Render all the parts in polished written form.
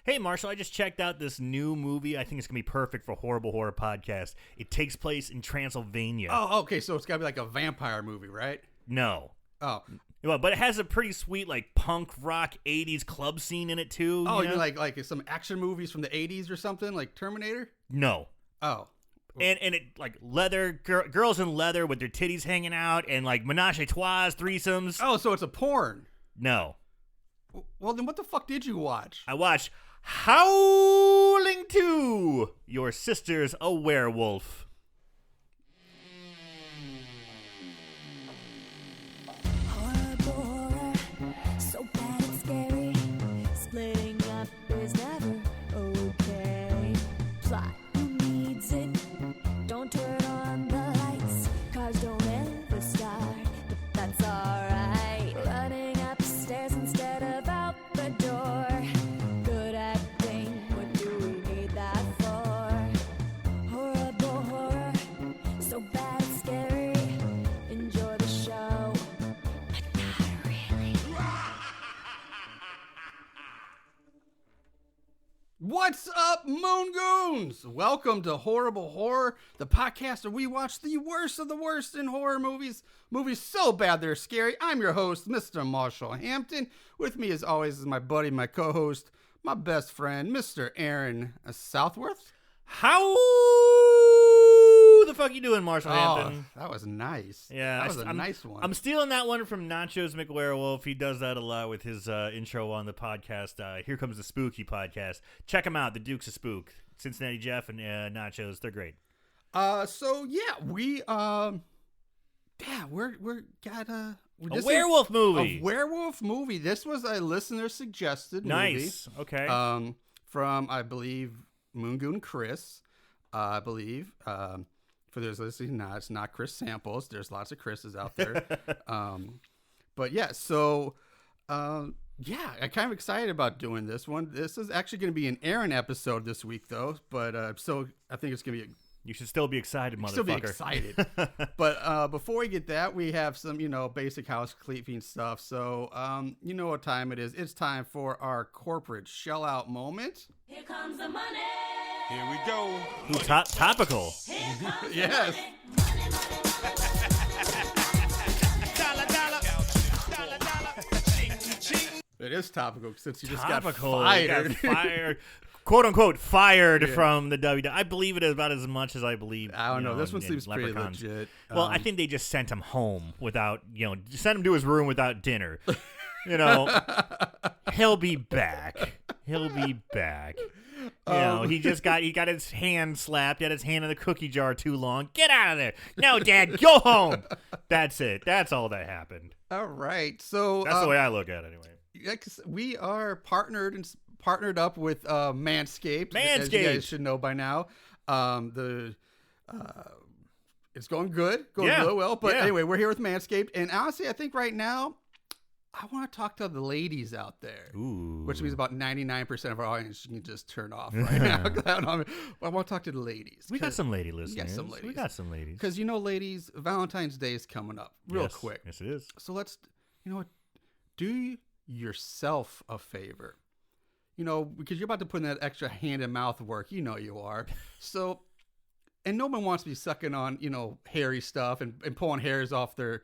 Hey, Marshall, I just checked out this new movie. I think it's going to be perfect for Horrible Horror Podcast. It takes place in Transylvania. Oh, okay, so it's got to be like a vampire movie, right? No. Oh. Well, but it has a pretty sweet, like, punk rock 80s club scene in it, too. Oh, you you know? mean like some action movies from the 80s or something, like Terminator? No. Oh. And it, like, leather, girls in leather with their titties hanging out, and, like, menage a trois, threesomes. Oh, so it's a porn. No. Well, then what the fuck did you watch? I watched Howling 2, Your Sister's a Werewolf. Horror, so bad it's scary. Splitting up is never okay. Plot, who needs it? Don't turn on the lights. Cars don't ever start, but that's alright. Running upstairs instead of out the door. Good acting, what do we need that for? Horrible horror, so bad it's scary. Enjoy the show, but not really. What's up, Moongoons? Welcome to Horrible Horror, the podcast where we watch the worst of the worst in horror movies. Movies so bad they're scary. I'm your host, Mr. Marshall Hampton. With me, as always, is my buddy, my co-host, my best friend, Mr. Aaron Southworth. How the fuck you doing, Marshall Hampton? Oh, that was nice. Yeah, that was a nice one. I'm stealing that one from Nachos McWerewolf. He does that a lot with his intro on the podcast. Here Comes the Spooky podcast. Check him out, the Dukes of Spook. Cincinnati Jeff and Nachos, they're great. We got A werewolf movie. A werewolf movie. This was a listener suggested movie. Nice. Okay. From I believe Moongoon Chris. I believe. For those listening, it's not Chris Samples. There's lots of Chris's out there. But yeah, so I'm kind of excited about doing this one. This is actually going to be an Aaron episode this week, though. But so I think it's going to be. You should still be excited, motherfucker. Still be excited. But before we get that, we have some, basic housekeeping stuff. So you know what time it is. It's time for our corporate shell out moment. Here comes the money. Here we go. Ooh, topical. Here comes Yes. the money. It is topical since you just Topical. got fired. Got fired. Quote unquote fired from the WWE. I believe it is about as much as I believe. I don't know. This one in seems pretty Leprechauns. legit. Well, I think they just sent him home without, just sent him to his room without dinner. He'll be back. He'll be back. He got his hand slapped. He had his hand in the cookie jar too long. Get out of there. No, Dad, go home. That's it. That's all that happened. All right. So That's the way I look at it anyway. we are partnered up with Manscaped. As you guys should know by now. It's going good. Really well. But anyway, we're here with Manscaped. And honestly, I think right now, I want to talk to the ladies out there. Ooh. Which means about 99% of our audience you can just turn off right now. I want to talk to the ladies. We got some lady listeners. We got some ladies. Because, Because, ladies, Valentine's Day is coming up real quick. Yes, it is. So let's, do yourself a favor. Because you're about to put in that extra hand and mouth work. You are. So, and no one wants to be sucking on, hairy stuff and pulling hairs off their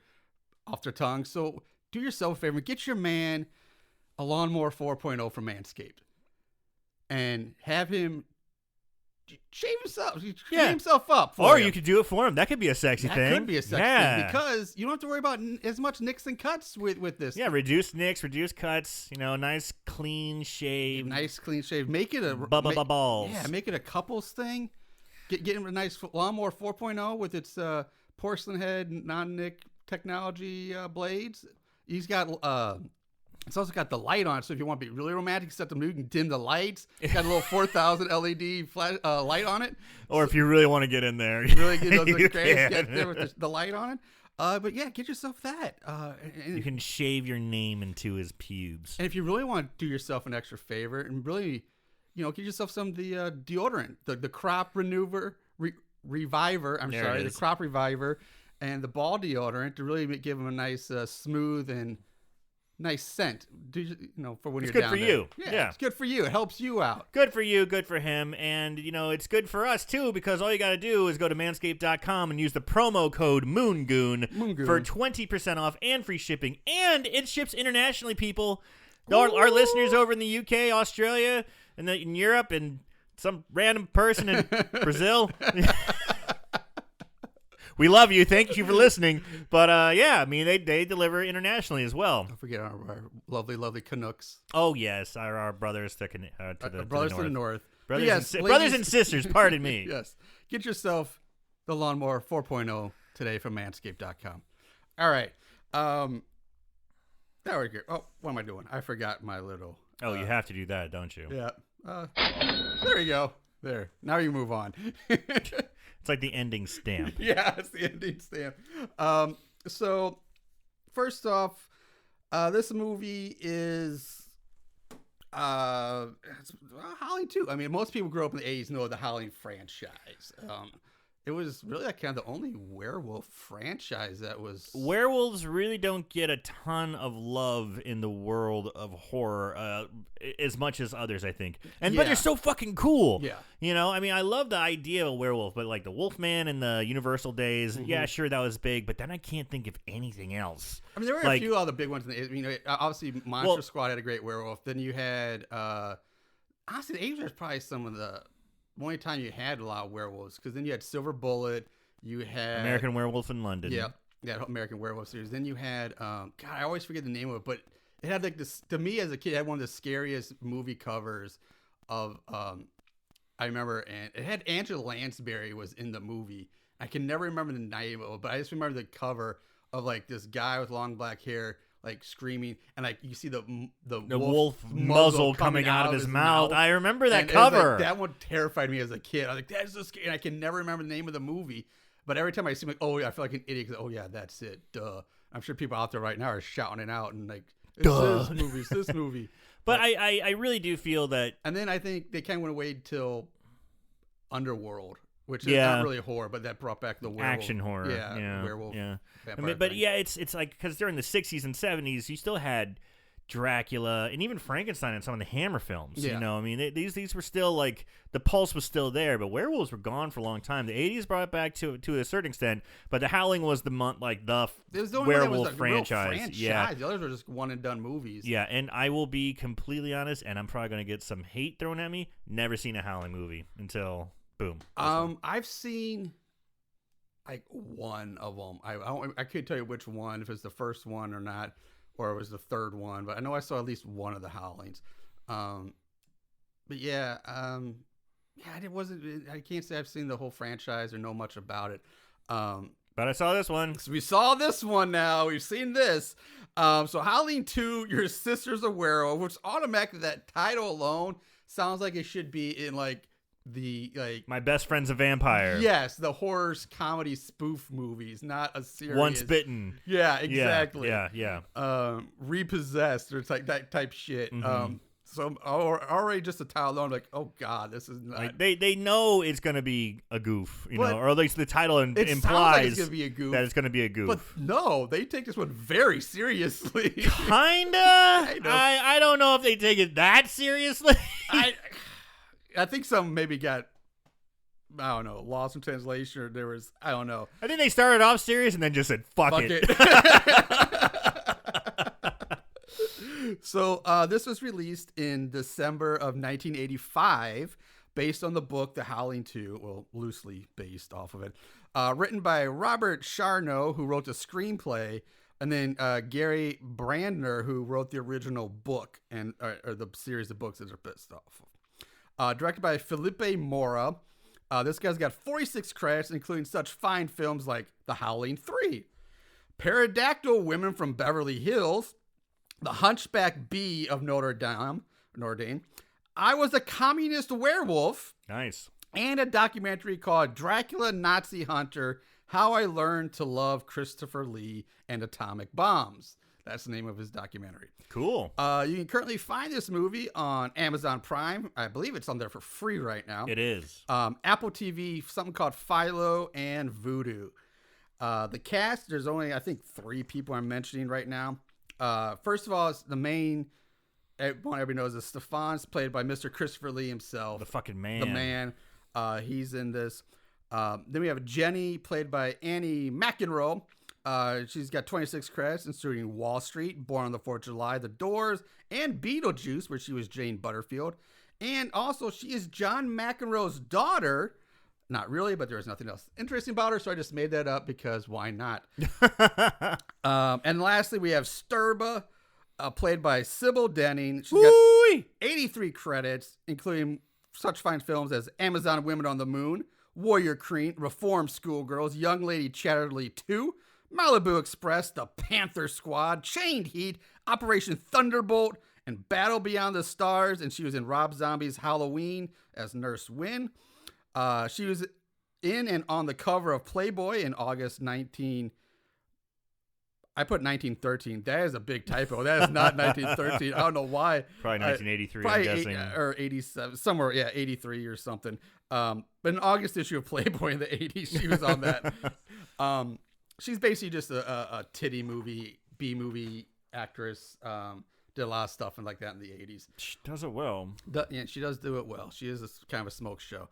tongue. So do yourself a favor. Get your man a Lawnmower 4.0 from Manscaped. And have him shave himself. Clean himself up. Or you could do it for him. That could be a sexy thing. That could be a sexy thing. Because you don't have to worry about as much nicks and cuts with this. Yeah, reduce nicks, reduce cuts. Nice clean shave. Make it a balls. Yeah, make it a couples thing. Get him a nice Lawnmower 4.0 with its porcelain head, non-nick technology blades. He's got it's also got the light on it, so if you want to be really romantic, set the mood, you can dim the lights. It's got a little 4,000 LED flash, light on it. Or if you really want to get in there, really get those get there with the light on it. But yeah, get yourself that. You can shave your name into his pubes. And if you really want to do yourself an extra favor and really, get yourself some of the deodorant, the Crop Reviver. The Crop Reviver and the ball deodorant to really give them a nice smooth and nice scent. For when It's you're good down for there. you. Yeah, Yeah. it's good for you. It helps you out. Good for you, good for him, and it's good for us too because all you got to do is go to manscaped.com and use the promo code Moongoon for 20% off and free shipping, and it ships internationally, people. Our listeners over in the UK, Australia, and in Europe, and some random person in Brazil. We love you. Thank you for listening. But they deliver internationally as well. Don't forget our lovely, lovely Canucks. Oh yes, our brothers to the brothers to the north. Brothers, yes, brothers and sisters. Pardon me. Yes, get yourself the Lawnmower 4.0 today from Manscaped.com. All right. There we go. Oh, what am I doing? I forgot my little. Oh, you have to do that, don't you? Yeah. There you go. There. Now you move on. It's like the ending stamp. Yeah, it's the ending stamp. So, first off, this movie is Howling 2. I mean, most people grew up in the 80s know the Howling franchise. It was really kind of the only werewolf franchise that was... Werewolves really don't get a ton of love in the world of horror as much as others, I think. But they're so fucking cool. Yeah. I mean, I love the idea of a werewolf, but like the Wolfman in the Universal days, yeah, sure, that was big, but then I can't think of anything else. I mean, there were a few other big ones. Obviously, Monster Squad had a great werewolf. Then you had... honestly, the 80s was probably some of the... only time you had a lot of werewolves, because then you had Silver Bullet, you had American Werewolf in London. Yeah, American Werewolf series. Then you had God, I always forget the name of it, but it had like this. To me, as a kid, it had one of the scariest movie covers of. I remember, and it had Angela Lansbury was in the movie. I can never remember the name of it, but I just remember the cover of like this guy with long black hair, like screaming, and like you see the wolf muzzle coming out of his mouth. I remember that cover. That one terrified me as a kid. I was like, that's so scary. And I can never remember the name of the movie, but every time I see him, like, oh yeah, I feel like an idiot. Oh yeah, that's it. Duh. I'm sure people out there right now are shouting it out and like, it's this movie. But I really do feel that. And then I think they kind of went away till Underworld, which is not really horror, but that brought back the werewolf. Action horror. Yeah. Werewolf. Yeah. But thing. Yeah, it's like, because during the 60s and 70s, you still had Dracula and even Frankenstein in some of the Hammer films. Yeah. I mean, these were still like, the pulse was still there, but werewolves were gone for a long time. The 80s brought it back to a certain extent, but the Howling was the werewolf franchise. Yeah. The others were just one and done movies. Yeah, and I will be completely honest, and I'm probably going to get some hate thrown at me. Never seen a Howling movie until boom. I've seen like one of them. I couldn't tell you which one, if it's the first one or not, or it was the third one, but I know I saw at least one of the Howlings. But yeah, it wasn't. I can't say I've seen the whole franchise or know much about it. But I saw this one. So we saw this one now. We've seen this. So Howling 2, Your Sister's a Werewolf, which automatically, that title alone sounds like it should be in like My Best Friend's a Vampire. Yes, the horror comedy spoof movies, not a serious. Once Bitten. Yeah, exactly. Yeah. Repossessed or like that type shit. Mm-hmm. So already just the title alone, like, oh god, this is not. Like they know it's gonna be a goof, But or at least the title implies like it's gonna be a goof, that it's gonna be a goof. But no, they take this one very seriously. Kinda. I don't know if they take it that seriously. I think some maybe got, I don't know, lost in translation, or there was, I don't know. I think they started off serious and then just said, fuck it. So this was released in December of 1985, based on the book The Howling 2, well, loosely based off of it. Written by Robert Charnow, who wrote the screenplay, and then Gary Brandner, who wrote the original book, and or the series of books that are based off of. Directed by Felipe Mora. This guy's got 46 credits, including such fine films like The Howling 3, Pterodactyl Women from Beverly Hills, The Hunchback Bee of Notre Dame, I Was a Communist Werewolf. Nice. And a documentary called Dracula Nazi Hunter, How I Learned to Love Christopher Lee and Atomic Bombs. That's the name of his documentary. Cool. You can currently find this movie on Amazon Prime. I believe it's on there for free right now. It is. Apple TV, something called Philo, and Vudu. The cast, there's only, I think, 3 people I'm mentioning right now. First of all, it's the main one everybody knows is Stefan's, played by Mr. Christopher Lee himself. The fucking man. The man. He's in this. Then we have Jenny, played by Annie McEnroe. She's got 26 credits, including Wall Street, Born on the 4th of July, The Doors, and Beetlejuice, where she was Jane Butterfield. And also, she is John McEnroe's daughter. Not really, but there was nothing else interesting about her, so I just made that up because why not? And lastly, we have Sturba, played by Sybil Danning. She's got 83 credits, including such fine films as Amazon Women on the Moon, Warrior Queen, Reform Schoolgirls, Young Lady Chatterley 2, Malibu Express, The Panther Squad, Chained Heat, Operation Thunderbolt, and Battle Beyond the Stars. And she was in Rob Zombie's Halloween as Nurse Wynn. She was in and on the cover of Playboy in August 19. I put 1913. That is a big typo. That is not 1913. I don't know why. Probably 1983, probably I'm guessing. Or 87, somewhere, 83 or something. But an August issue of Playboy in the 80s, she was on that. She's basically just a titty movie, B-movie actress. Did a lot of stuff and like that in the 80s. She does it well. Yeah, she does do it well. She is kind of a smoke show.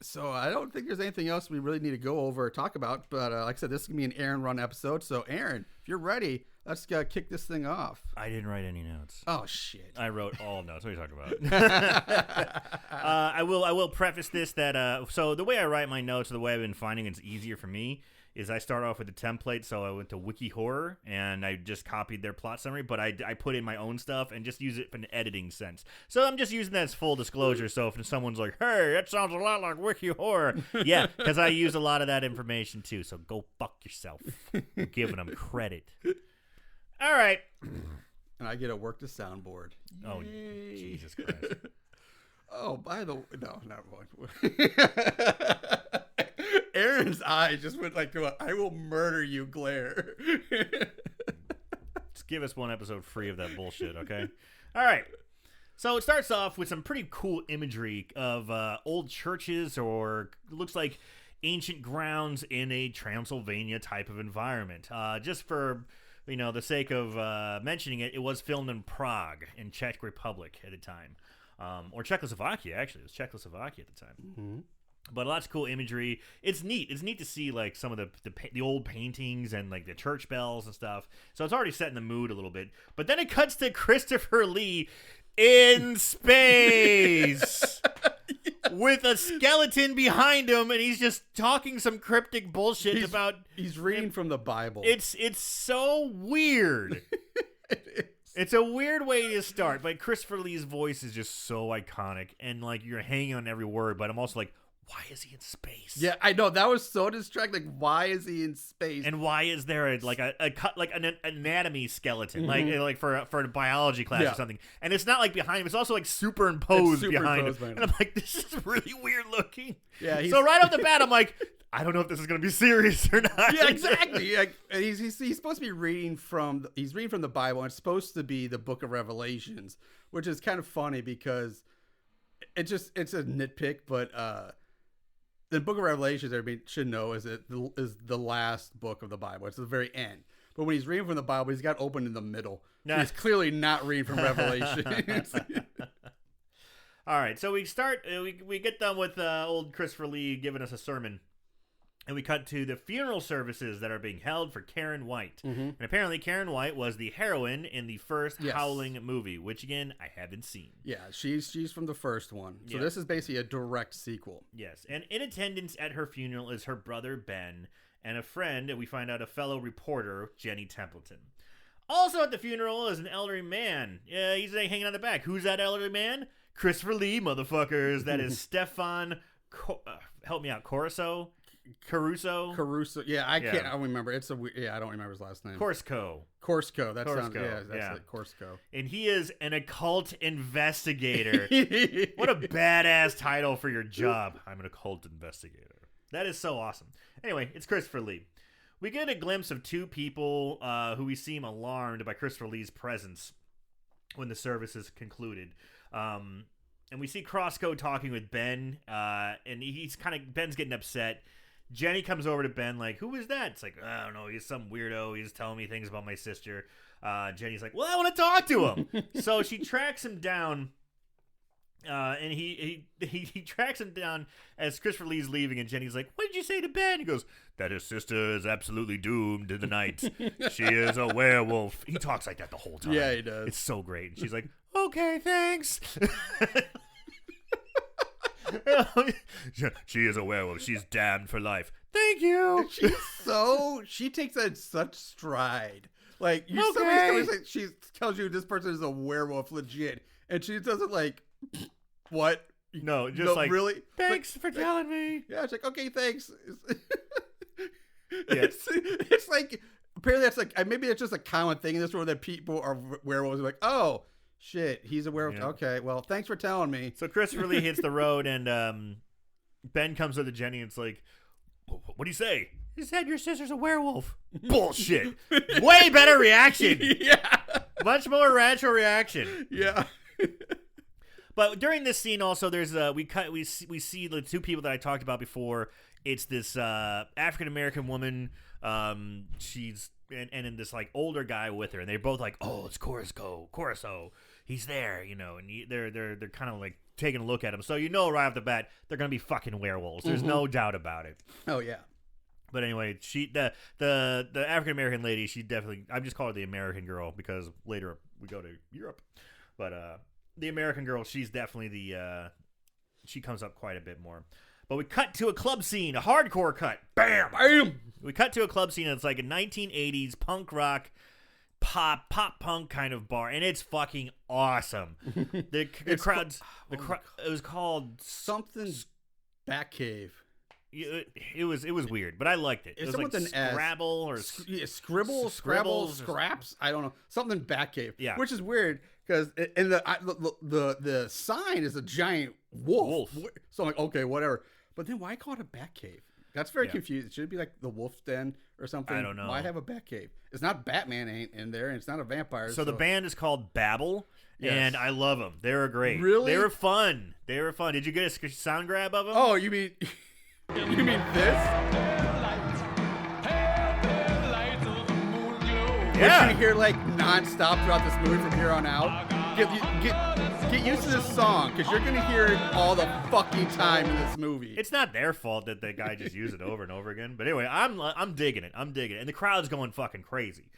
So I don't think there's anything else we really need to go over or talk about. But like I said, this is going to be an Aaron run episode. So Aaron, if you're ready, let's kick this thing off. I didn't write any notes. Oh, shit. I wrote all notes. What are you talking about? I will preface this that so the way I write my notes, the way I've been finding it's easier for me, is I start off with the template. So I went to Wiki Horror and I just copied their plot summary, but I put in my own stuff and just use it for an editing sense. So I'm just using that as full disclosure. So if someone's like, hey, that sounds a lot like Wiki Horror. Yeah, because I use a lot of that information too. So go fuck yourself. I'm giving them credit. All right. And I get to work the soundboard. Oh, Yay. Jesus Christ. Oh, by the way, no, not one. Aaron's eyes just went like, I will murder you glare. Just give us one episode free of that bullshit, okay? All right. So it starts off with some pretty cool imagery of old churches or looks like ancient grounds in a Transylvania type of environment. Just for, the sake of mentioning it, it was filmed in Prague in Czech Republic at the time. Or Czechoslovakia, actually. It was Czechoslovakia at the time. Mm-hmm. But lots of cool imagery. It's neat. It's neat to see like some of the old paintings and like the church bells and stuff. So it's already setting the mood a little bit. But then it cuts to Christopher Lee in space with a skeleton behind him, and he's just talking some cryptic bullshit about. He's reading from the Bible. It's so weird. It's a weird way to start, but Christopher Lee's voice is just so iconic, and like you're hanging on every word. But I'm also like, why is he in space? Yeah, I know, that was so distracting. Like, why is he in space? And why is there an anatomy skeleton, like for a biology class or something? And it's not like behind him; it's also like superimposed behind him. And I'm like, this is really weird looking. Yeah. So right off the bat, I'm like, I don't know if this is going to be serious or not. Yeah, exactly. Like, he's supposed to be reading from the Bible, and it's supposed to be the Book of Revelations, which is kind of funny because it's a nitpick, but the Book of Revelations, everybody should know, is the last book of the Bible. It's the very end. But when he's reading from the Bible, he's got open in the middle. So he's clearly not reading from Revelations. All right, so we start. We get done with old Christopher Lee giving us a sermon. And we cut to the funeral services that are being held for Karen White. Mm-hmm. And apparently Karen White was the heroine in the first Howling movie, which, again, I haven't seen. Yeah, she's from the first one. So this is basically a direct sequel. Yes, and in attendance at her funeral is her brother, Ben, and a friend, and we find out a fellow reporter, Jenny Templeton. Also at the funeral is an elderly man. Yeah, he's hanging on the back. Who's that elderly man? Christopher Lee, motherfuckers. That is Stefan, help me out, Caruso? Yeah, I don't remember. I don't remember his last name. Corsico. That sounds, like Corsico. And he is an occult investigator. What a badass title for your job. I'm an occult investigator. That is so awesome. Anyway, it's Christopher Lee. We get a glimpse of two people who we seem alarmed by Christopher Lee's presence when the service is concluded. And we see Crosco talking with Ben, and Ben's getting upset. Jenny comes over to Ben like, who is that? It's like, I don't know. He's some weirdo. He's telling me things about my sister. Jenny's like, well, I want to talk to him. So she tracks him down. And he tracks him down as Christopher Lee's leaving, and Jenny's like, what did you say to Ben? He goes, that his sister is absolutely doomed in the night. She is a werewolf. He talks like that the whole time. Yeah, he does. It's so great. And she's like, okay, thanks. She is a werewolf. She's damned for life. Thank you. She takes that in such stride. Like, she tells you this person is a werewolf legit, and she doesn't like, what? No, just like, really? Thanks for telling me. Yeah, it's like, okay, thanks. Yeah. It's like, apparently that's like, maybe that's just a common thing in this world that people are werewolves. Like, oh, shit, he's a werewolf. Yeah. Okay, well, thanks for telling me. So Christopher Lee hits the road, and Ben comes up to Jenny, and it's like, what do you say? He said your sister's a werewolf. Bullshit. Way better reaction. Yeah. Much more rational reaction. Yeah. But during this scene, also, there's we see the two people that I talked about before. It's this African American woman. She's and this like older guy with her, and they're both like, oh, it's Corso. He's there, you know, and they're kind of like taking a look at him. So you know right off the bat they're gonna be fucking werewolves. There's no doubt about it. Oh yeah. But anyway, the African American lady, she definitely, I'm just calling her the American girl because later we go to Europe. But the American girl, she's definitely she comes up quite a bit more. But we cut to a club scene, a hardcore cut. Bam! Bam! We cut to a club scene, and it's like a 1980s punk rock, pop punk kind of bar, and it's fucking awesome. The crowds, it was called something Batcave. It was weird, but I liked it. It was like Scrabble or Scrabble, Scraps. I don't know, something Batcave. Yeah, which is weird because in the sign is a giant wolf. So I'm like, okay, whatever. But then why call it a Batcave? That's very confusing. Should it be like the Wolf's Den or something? I don't know. Why have a Batcave? It's not Batman ain't in there, and it's not a vampire. So the band is called Babel, and I love them. They were great. Really? They were fun. Did you get a sound grab of them? Oh, you mean this? Yeah. Which you hear like nonstop throughout this movie from here on out. Get used to this song because you're gonna hear it all the fucking time in this movie. It's not their fault that the guy just used it over and over again. But anyway, I'm digging it. And the crowd's going fucking crazy.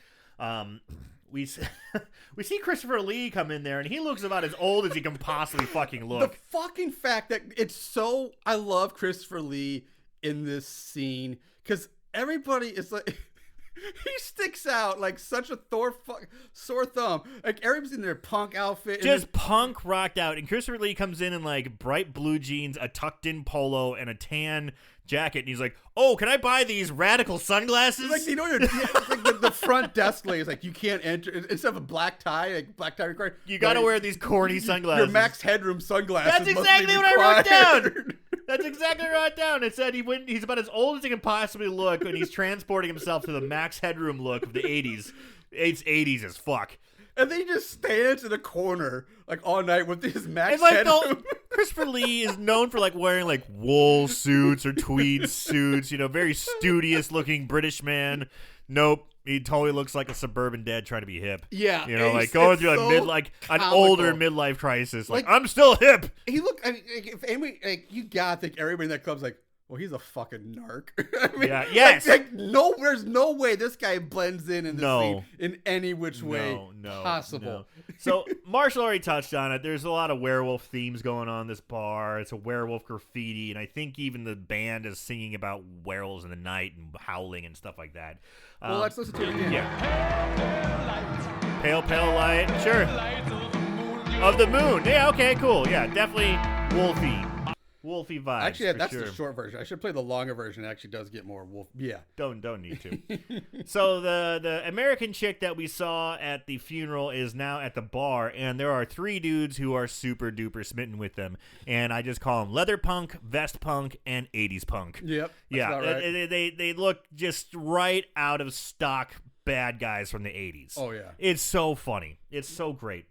We see Christopher Lee come in there, and he looks about as old as he can possibly fucking look. The fucking fact that I love Christopher Lee in this scene because everybody is like. He sticks out like such a sore thumb. Like everybody's in their punk outfit. Just punk rocked out. And Christopher Lee comes in like bright blue jeans, a tucked in polo, and a tan jacket. And he's like, oh, can I buy these radical sunglasses? Like, you know, it's like the front desk lady is like, you can't enter. Instead of a black tie, like black tie required. You got to wear these corny sunglasses. Your Max Headroom sunglasses. That's exactly what I wrote down. That's exactly what I wrote down. It said he's about as old as he can possibly look, and he's transporting himself to the Max Headroom look of the 80s. It's 80s as fuck. And then he just stands in a corner like all night with his Max Headroom. Christopher Lee is known for like wearing like wool suits or tweed suits, you know, very studious looking British man. Nope. He totally looks like a suburban dad trying to be hip. Yeah. You know, like going through an older midlife crisis. Like, I'm still hip. He looked, I mean, if anybody, like, you gotta think everybody in that club's like, well, he's a fucking narc. I mean, yeah, yes. There's no way this guy blends in this scene in any which way possible. No. So Marshall already touched on it. There's a lot of werewolf themes going on in this bar. It's a werewolf graffiti, and I think even the band is singing about werewolves in the night and howling and stuff like that. Well, let's listen to it again. Yeah. Pale, pale light. Sure. Of the moon. Yeah, okay, cool. Yeah, definitely wolfy vibes. Actually, that's the short version. I should play the longer version. It actually does get more wolf. Yeah. Don't need to. So the American chick that we saw at the funeral is now at the bar, and there are 3 dudes who are super duper smitten with them, and I just call them leather punk, vest punk, and 80s punk. Yep. Yeah. Right. They look just right out of stock bad guys from the 80s. Oh yeah. It's so funny. It's so great.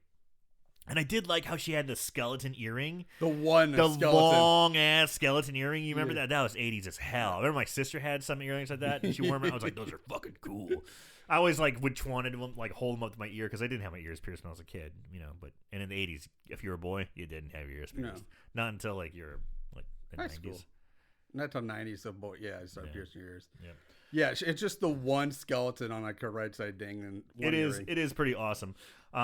And I did like how she had the skeleton earring. The skeleton. Long-ass skeleton earring. You remember that? That was 80s as hell. I remember my sister had some earrings like that, and she wore them. I was like, those are fucking cool. I always like wanted to like hold them up to my ear because I didn't have my ears pierced when I was a kid, you know. But and in the 80s, if you were a boy, you didn't have your ears pierced. No. Not until like you're like in the 90s. School. Not until 90s, so boy, I started piercing your ears. Yeah. Yeah, it's just the one skeleton on like her right side ding and one earring. It is pretty awesome. So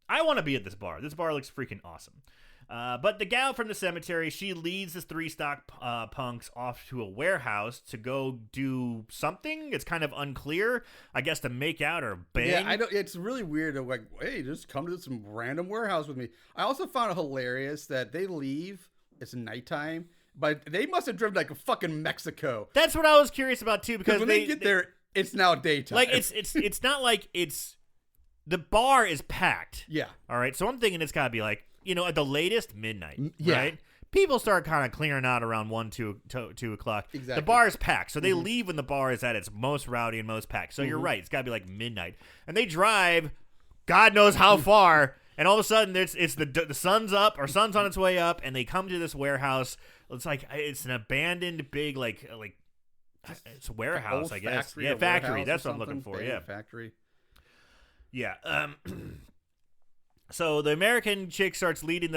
I want to be at this bar. This bar looks freaking awesome. But the gal from the cemetery, she leads the 3 stock punks off to a warehouse to go do something. It's kind of unclear, I guess, to make out or bang. Yeah, it's really weird. To like, hey, just come to some random warehouse with me. I also found it hilarious that they leave. It's nighttime, but they must have driven like a fucking Mexico. That's what I was curious about too, because when they get there, it's now daytime. Like it's not like it's the bar is packed. Yeah. All right. So I'm thinking it's got to be like, you know, at the latest midnight. Yeah. Right. People start kind of clearing out around 2 o'clock. Exactly. The bar is packed, so they leave when the bar is at its most rowdy and most packed. So you're right. It's got to be like midnight, and they drive, God knows how far. And all of a sudden, it's the sun's up or sun's on its way up, and they come to this warehouse. It's an abandoned big like it's a warehouse, I guess. Factory, yeah, factory. warehouse That's or what I'm looking for. Yeah, factory. Yeah. So the American chick starts leading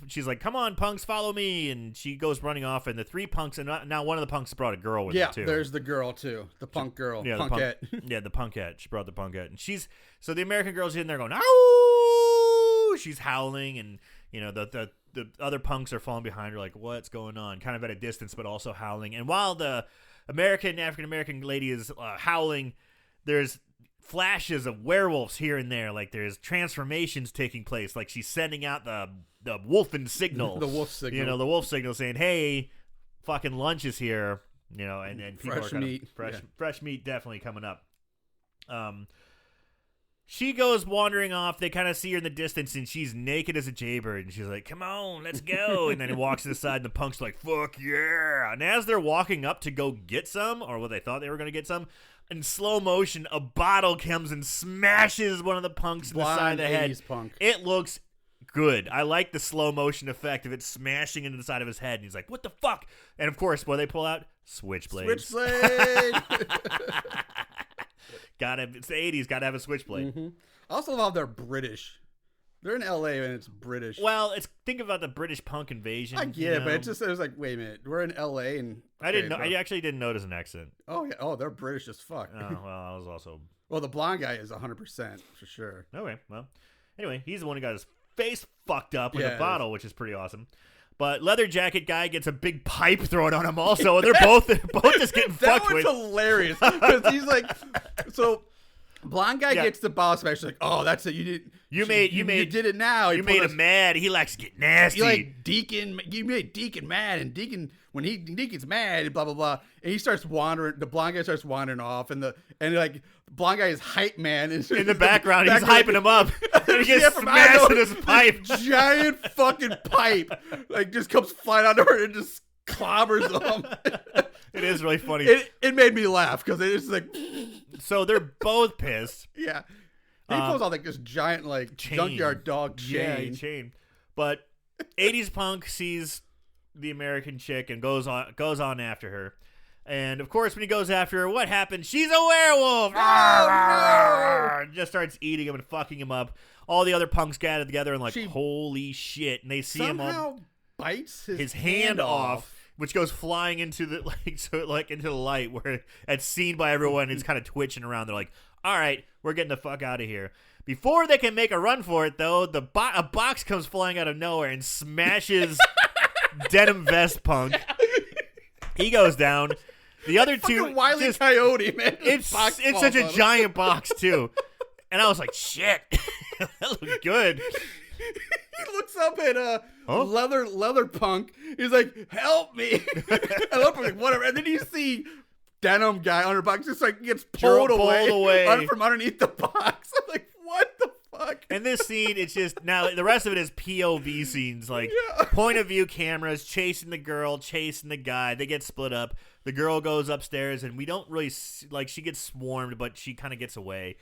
she's like, "Come on, punks, follow me!" And she goes running off. And the 3 punks, and now one of the punks brought a girl with her too. Yeah, there's the girl too, the punk girl, yeah, punkette. The punkette. She brought the punkette, and so the American girl's in there going, "Ow!" She's howling, and you know the other punks are falling behind her, like, "What's going on?" Kind of at a distance, but also howling. And while the African American lady is howling, there's flashes of werewolves here and there, like there's transformations taking place, like she's sending out the wolfen signal. The wolf signal. You know, the wolf signal saying, "Hey, fucking lunch is here." You know, and then people fresh are meat. Fresh meat definitely coming up. She goes wandering off. They kind of see her in the distance, and she's naked as a jaybird. And she's like, "Come on, let's go." And then he walks to the side, and the punk's like, "Fuck yeah." And as they're walking up to go get some, or what they thought they were going to get some, in slow motion, a bottle comes and smashes one of the punks in the side of the head. Punk. It looks good. I like the slow motion effect of it smashing into the side of his head. And he's like, "What the fuck?" And of course, what do they pull out? Switchblades. Switchblade. It's the 80s. Gotta have a switchblade. I also love they're British. They're in LA and it's British. Well, think about the British punk invasion. I get it, but it was like, wait a minute, we're in LA and I didn't know. I actually didn't notice an accent. Oh yeah. Oh, they're British as fuck. Oh, well, I was also. Well, the blonde guy is 100% for sure. Okay. Well, anyway, he's the one who got his face fucked up with a bottle, which is pretty awesome. But leather jacket guy gets a big pipe thrown on him also, and they're both just getting fucked with. That was hilarious because he's like, so. Blonde guy gets the ball smash. Like, oh, that's it. You did. You did it now. You made him mad. He likes to get nasty. You like Deacon. You made Deacon mad, and Deacon Deacon's mad, blah blah blah. And he starts wandering. The blonde guy starts wandering off, and like blonde guy is hype man in the background. He's hyping him up. And he gets smashed with his pipe. Giant fucking pipe, like just comes flying onto her and just clobbers him. It is really funny. It made me laugh because it's like. So they're both pissed. Yeah. He pulls out like this giant like chain. junkyard dog chain. Yeah, chain. But 80s punk sees the American chick and goes on after her. And of course, when he goes after her, what happens? She's a werewolf. Oh, no! Just starts eating him and fucking him up. All the other punks gather together and like, holy shit! And they see him somehow bites his hand off. Which goes flying into the into the light where it's seen by everyone. It's kind of twitching around. They're like, "All right, we're getting the fuck out of here." Before they can make a run for it, though, a box comes flying out of nowhere and smashes denim vest punk. He goes down. The other two, Wile E. Coyote, man. It's such a giant box too, and I was like, "Shit, that looks good." He looks up at leather punk. He's like, "Help me!" I love like whatever. And then you see denim guy under box just like gets pulled away from underneath the box. I'm like, what the fuck? And this scene, it's just now the rest of it is POV scenes, like point of view cameras chasing the girl, chasing the guy. They get split up. The girl goes upstairs, and we don't really she gets swarmed, but she kind of gets away.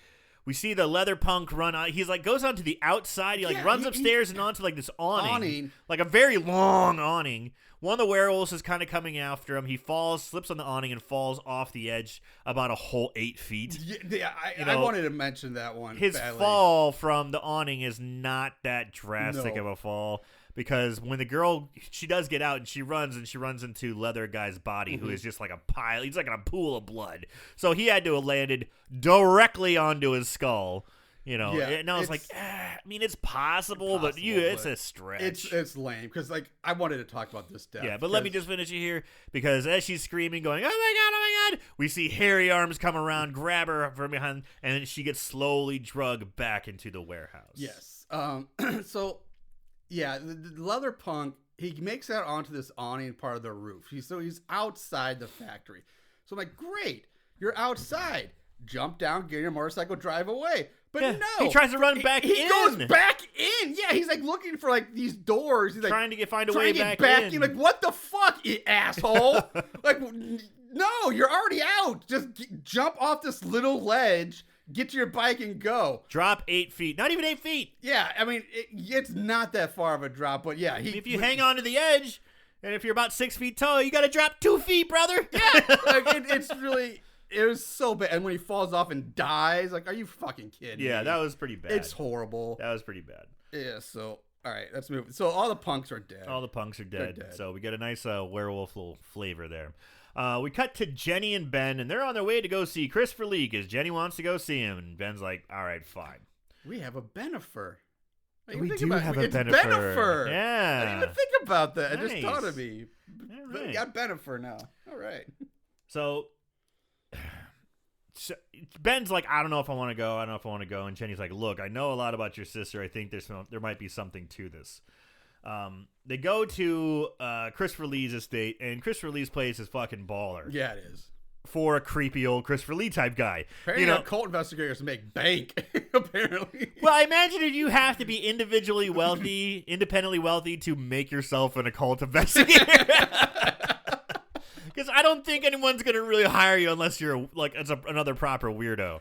We see the leather punk run on. He's like goes onto the outside. He like runs upstairs and onto like this awning, like a very long awning. One of the werewolves is kind of coming after him. He falls, slips on the awning, and falls off the edge about a whole 8 feet. Yeah, I wanted to mention that one. His badly. fall from the awning is not that drastic of a fall. Because when the girl, she does get out and she runs into Leather Guy's body, who is just like a pile. He's like in a pool of blood. So he had to have landed directly onto his skull. And I was like, I mean, it's possible, but it's a stretch. It's lame because, like, I wanted to talk about this death. Yeah, but let me just finish it here because as she's screaming, going, oh my God, we see hairy arms come around, grab her from behind, and then she gets slowly drugged back into the warehouse. Yes. So, yeah, the leather punk, he makes it onto this awning part of the roof. He's outside the factory. So I'm like, great, you're outside. Jump down, get your motorcycle, drive away. But no, he tries to run back in. He goes back in. Yeah, he's like looking for like these doors. He's like trying to find a way back in. You're like, what the fuck, you asshole? Like, no, you're already out. Just jump off this little ledge, get to your bike, and go. Drop 8 feet. Not even 8 feet. Yeah, I mean, it's not that far of a drop, but yeah, if you hang on to the edge, and if you're about 6 feet tall, you got to drop 2 feet, brother. Yeah, like it's really. It was so bad. And when he falls off and dies, like, are you fucking kidding me? Yeah, that was pretty bad. It's horrible. That was pretty bad. Yeah, so, all right, let's move. So all the punks are dead. All the punks are dead. So we get a nice werewolf little flavor there. We cut to Jenny and Ben, and they're on their way to go see Christopher Lee because Jenny wants to go see him. And Ben's like, all right, fine. We have a Benifer. We do have a Benifer. Yeah. I didn't even think about that. Nice. It just thought of me. Right. We got Benifer now. All right. So Ben's like, I don't know if I want to go. And Jenny's like, look, I know a lot about your sister. I think there might be something to this. They go to Christopher Lee's estate, and Christopher Lee's place is fucking baller. Yeah, it is. For a creepy old Christopher Lee type guy. Apparently, cult investigators make bank, apparently. Well, I imagine if you have to be independently wealthy to make yourself an occult investigator. Because I don't think anyone's going to really hire you unless you're like another proper weirdo.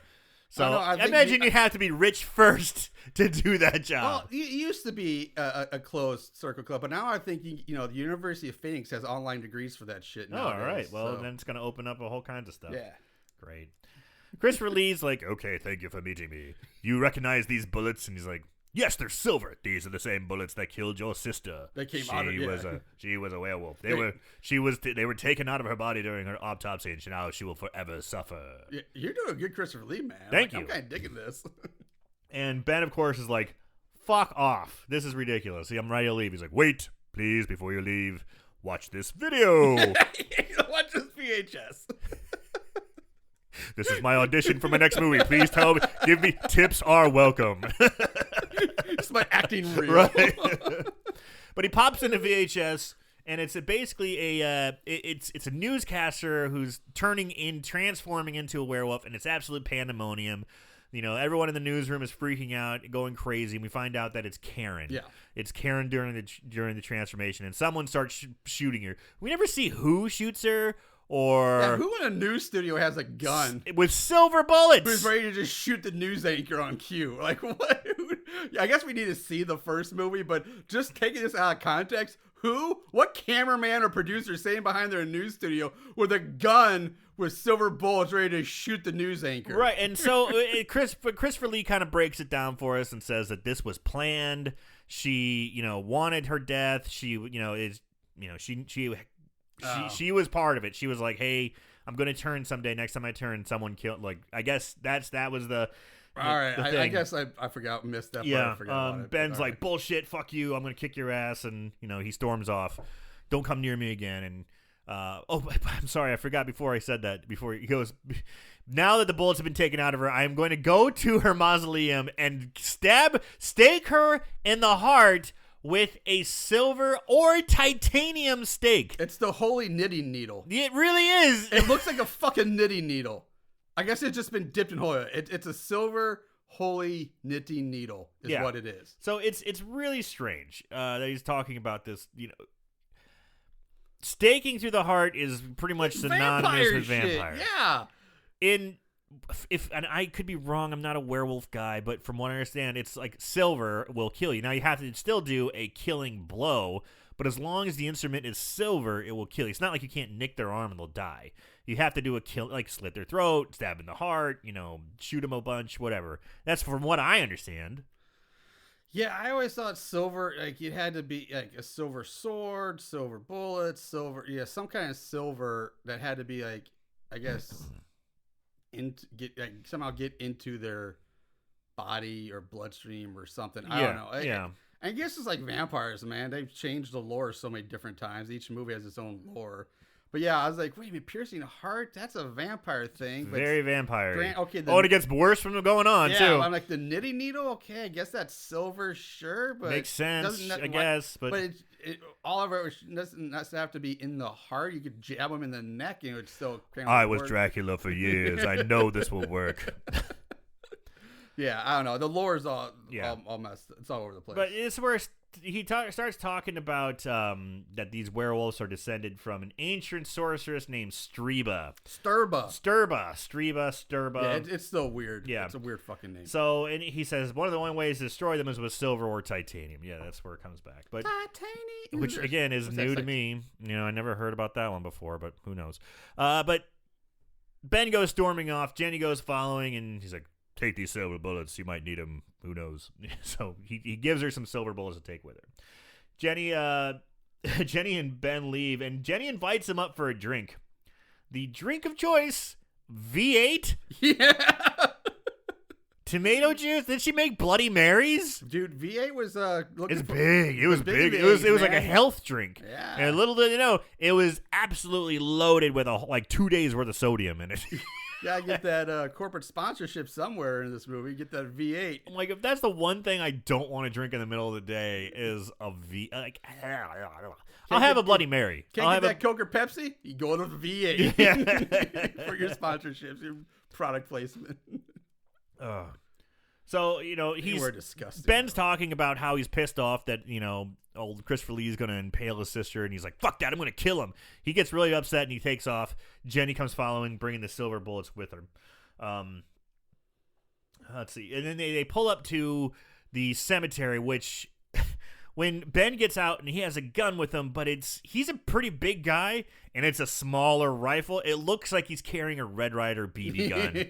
So I imagine you have to be rich first to do that job. Well, it used to be a closed circle club, but now I think the University of Phoenix has online degrees for that shit nowadays. Oh, all right. Well, then it's going to open up a whole kinds of stuff. Yeah. Great. Christopher Lee's like, okay, thank you for meeting me. You recognize these bullets? And he's like, yes, they're silver. These are the same bullets that killed your sister. They came out of She was a werewolf. They were taken out of her body during her autopsy, and now she will forever suffer. You're doing a good Christopher Lee, man. Thank you. I'm kind of digging this. And Ben, of course, is like, fuck off. This is ridiculous. I'm ready to leave. He's like, wait, please, before you leave, watch this video. Watch this VHS. This is my audition for my next movie. Please tell me. Give me tips are welcome. It's my acting reel. Right. But he pops into VHS, and it's basically it's a newscaster who's transforming into a werewolf, and it's absolute pandemonium. Everyone in the newsroom is freaking out, going crazy, and we find out that it's Karen. Yeah, it's Karen during the transformation, and someone starts shooting her. We never see who shoots her. Or who in a news studio has a gun with silver bullets? Who's ready to just shoot the news anchor on cue? Like, what? I guess we need to see the first movie, but just taking this out of context, what cameraman or producer is sitting behind their news studio with a gun with silver bullets ready to shoot the news anchor? Right, and so Christopher Lee kind of breaks it down for us and says that this was planned. She, wanted her death. She was part of it. She was like, hey, I'm going to turn someday. Next time I turn, someone killed. Like, I guess that was the all right. I guess I missed that part. Yeah. I forgot about it, Ben's like, bullshit, fuck you. I'm going to kick your ass. And, he storms off. Don't come near me again. And, I'm sorry. I forgot before I said that. Before he goes, now that the bullets have been taken out of her, I am going to go to her mausoleum and stake her in the heart with a silver or titanium stake. It's the holy knitting needle. It really is. It looks like a fucking knitting needle. I guess it's just been dipped in holy. It's a silver holy knitting needle is what it is. So it's really strange that he's talking about this. Staking through the heart is pretty much synonymous with vampire. Yeah. In and I could be wrong, I'm not a werewolf guy, but from what I understand, it's like silver will kill you. Now you have to still do a killing blow, but as long as the instrument is silver, it will kill you. It's not like you can't nick their arm and they'll die. You have to do a kill, like slit their throat, stab in the heart, shoot them a bunch, whatever. That's from what I understand. Yeah, I always thought silver, like it had to be like a silver sword, silver bullets, some kind of silver that had to be like, I guess, somehow get into their body or bloodstream or something. I don't know. I guess it's like vampires, man. They've changed the lore so many different times. Each movie has its own lore. But yeah, I was like, wait a minute, piercing a heart? That's a vampire thing. But very vampire. Okay. And it gets worse from going on, too. Yeah, I'm like, the knitting needle? Okay, I guess that's silver, sure. But makes sense, I guess. But all of it doesn't have to be in the heart. You could jab them in the neck and it would still kind of I was work. Dracula for years. I know this will work. Yeah, I don't know. The lore is all messed. It's all over the place. But it's where he starts talking about that these werewolves are descended from an ancient sorceress named Sturba. Yeah, it's still weird. Yeah, it's a weird fucking name. So, and he says one of the only ways to destroy them is with silver or titanium. Yeah, that's where it comes back. But titanium, which again is new to me. I never heard about that one before, but who knows? But Ben goes storming off. Jenny goes following, and he's like, take these silver bullets. You might need them. Who knows? So he gives her some silver bullets to take with her. Jenny and Ben leave, and Jenny invites him up for a drink. The drink of choice, V8? Yeah. Tomato juice? Did she make Bloody Marys? Dude, V8 was It's big. It was big. It was like a health drink. Yeah. And little did you know, it was absolutely loaded with like 2 days worth of sodium in it. Yeah, get that corporate sponsorship somewhere in this movie. Get that V8. I'm like, if that's the one thing I don't want to drink in the middle of the day is a V. Like, I'll have a Bloody Mary. Can't get that Coke or Pepsi? You go to the V8 Yeah. for your sponsorships, your product placement. So, we're disgusting. Ben's talking about how he's pissed off that, old Christopher Lee is going to impale his sister, and he's like, fuck that, I'm going to kill him. He gets really upset, and he takes off. Jenny comes following, bringing the silver bullets with her. Let's see. And then they pull up to the cemetery, which when Ben gets out, and he has a gun with him, but he's a pretty big guy, and it's a smaller rifle. It looks like he's carrying a Red Ryder BB gun.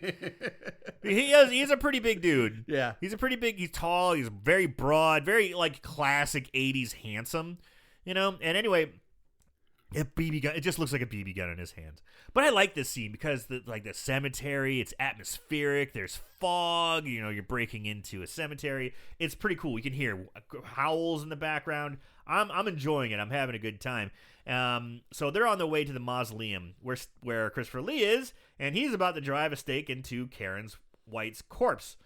He's a pretty big dude. Yeah. He's he's tall, he's very broad, very like classic 80s handsome, And anyway, a BB gun, it just looks like a BB gun in his hands. But I like this scene because the cemetery, it's atmospheric, there's fog, you're breaking into a cemetery. It's pretty cool. You can hear howls in the background. I'm enjoying it. I'm having a good time. So they're on their way to the mausoleum where Christopher Lee is, and he's about to drive a stake into Karen White's corpse.